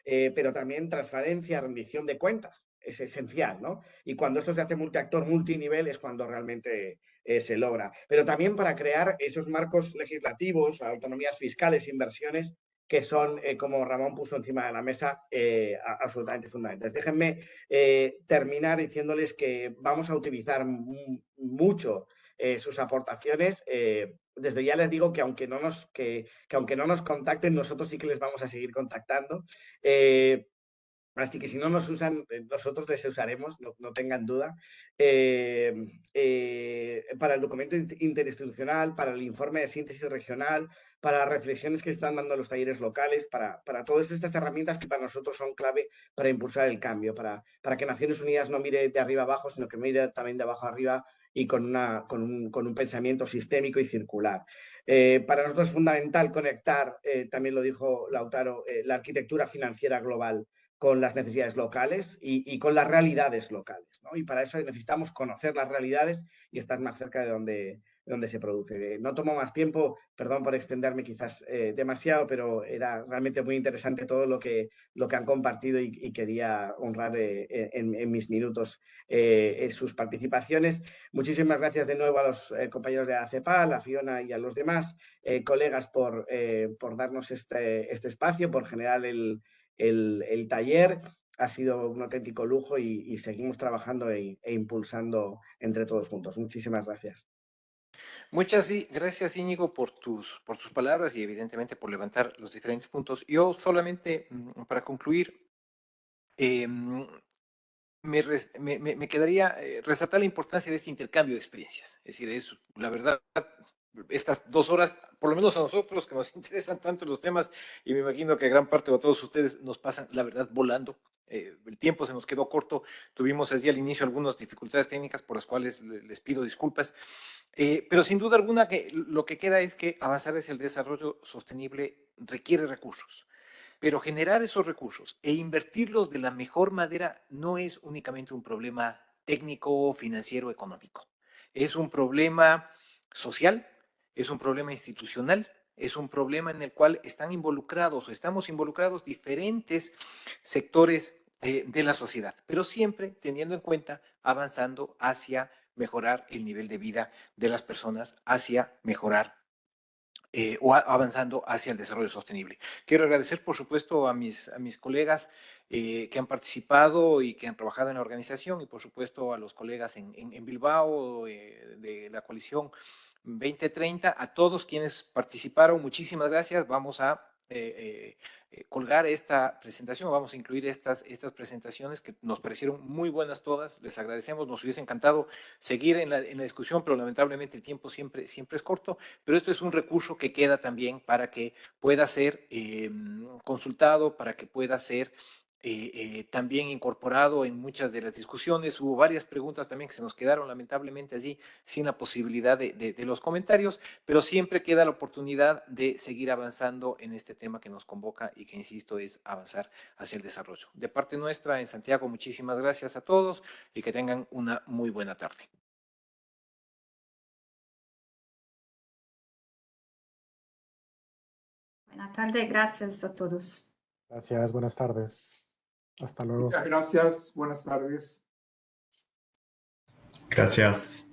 Pero también transparencia, rendición de cuentas, es esencial, ¿no? Y cuando esto se hace multiactor, multinivel, es cuando realmente se logra. Pero también para crear esos marcos legislativos, autonomías fiscales, inversiones, que son, como Ramón puso encima de la mesa, absolutamente fundamentales. Déjenme terminar diciéndoles que vamos a utilizar mucho sus aportaciones. Desde ya les digo que aunque no nos contacten, nosotros sí que les vamos a seguir contactando. Así que si no nos usan, nosotros les usaremos, no tengan duda, para el documento interinstitucional, para el informe de síntesis regional, para las reflexiones que están dando los talleres locales, para todas estas herramientas que para nosotros son clave para impulsar el cambio, para que Naciones Unidas no mire de arriba abajo, sino que mire también de abajo arriba y con un pensamiento sistémico y circular. Para nosotros es fundamental conectar, también lo dijo Lautaro, la arquitectura financiera global con las necesidades locales y con las realidades locales, ¿no? Y para eso necesitamos conocer las realidades y estar más cerca de donde se produce. No tomo más tiempo, perdón por extenderme quizás demasiado, pero era realmente muy interesante todo lo que han compartido y quería honrar en mis minutos sus participaciones. Muchísimas gracias de nuevo a los compañeros de la CEPAL, a Fiona y a los demás colegas por darnos este espacio, por generar el taller. Ha sido un auténtico lujo y seguimos trabajando e impulsando entre todos juntos. Muchísimas gracias. Muchas gracias, Íñigo, por tus palabras y evidentemente por levantar los diferentes puntos. Yo solamente, para concluir, me quedaría resaltar la importancia de este intercambio de experiencias. Es decir, es la verdad, estas 2 horas, por lo menos a nosotros que nos interesan tanto los temas, y me imagino que gran parte de todos ustedes nos pasan, la verdad, volando. El tiempo se nos quedó corto, tuvimos allí al inicio algunas dificultades técnicas por las cuales les pido disculpas, pero sin duda alguna que lo que queda es que avanzar hacia el desarrollo sostenible requiere recursos. Pero generar esos recursos e invertirlos de la mejor manera no es únicamente un problema técnico, financiero, económico. Es un problema social, es un problema institucional, es un problema en el cual están involucrados o estamos involucrados diferentes sectores de la sociedad, pero siempre teniendo en cuenta avanzando hacia mejorar el nivel de vida de las personas, hacia mejorar o avanzando hacia el desarrollo sostenible. Quiero agradecer, por supuesto, a mis colegas que han participado y que han trabajado en la organización y, por supuesto, a los colegas en Bilbao de la coalición 2030, a todos quienes participaron, muchísimas gracias. Vamos a colgar esta presentación, vamos a incluir estas presentaciones que nos parecieron muy buenas todas, les agradecemos, nos hubiese encantado seguir en la discusión, pero lamentablemente el tiempo siempre es corto, pero esto es un recurso que queda también para que pueda ser consultado, para que pueda ser también incorporado en muchas de las discusiones. Hubo varias preguntas también que se nos quedaron lamentablemente allí sin la posibilidad de los comentarios, pero siempre queda la oportunidad de seguir avanzando en este tema que nos convoca y que, insisto, es avanzar hacia el desarrollo. De parte nuestra, en Santiago, muchísimas gracias a todos y que tengan una muy buena tarde. Buenas tardes, gracias a todos. Gracias, buenas tardes. Hasta luego. Muchas gracias, buenas tardes. Gracias.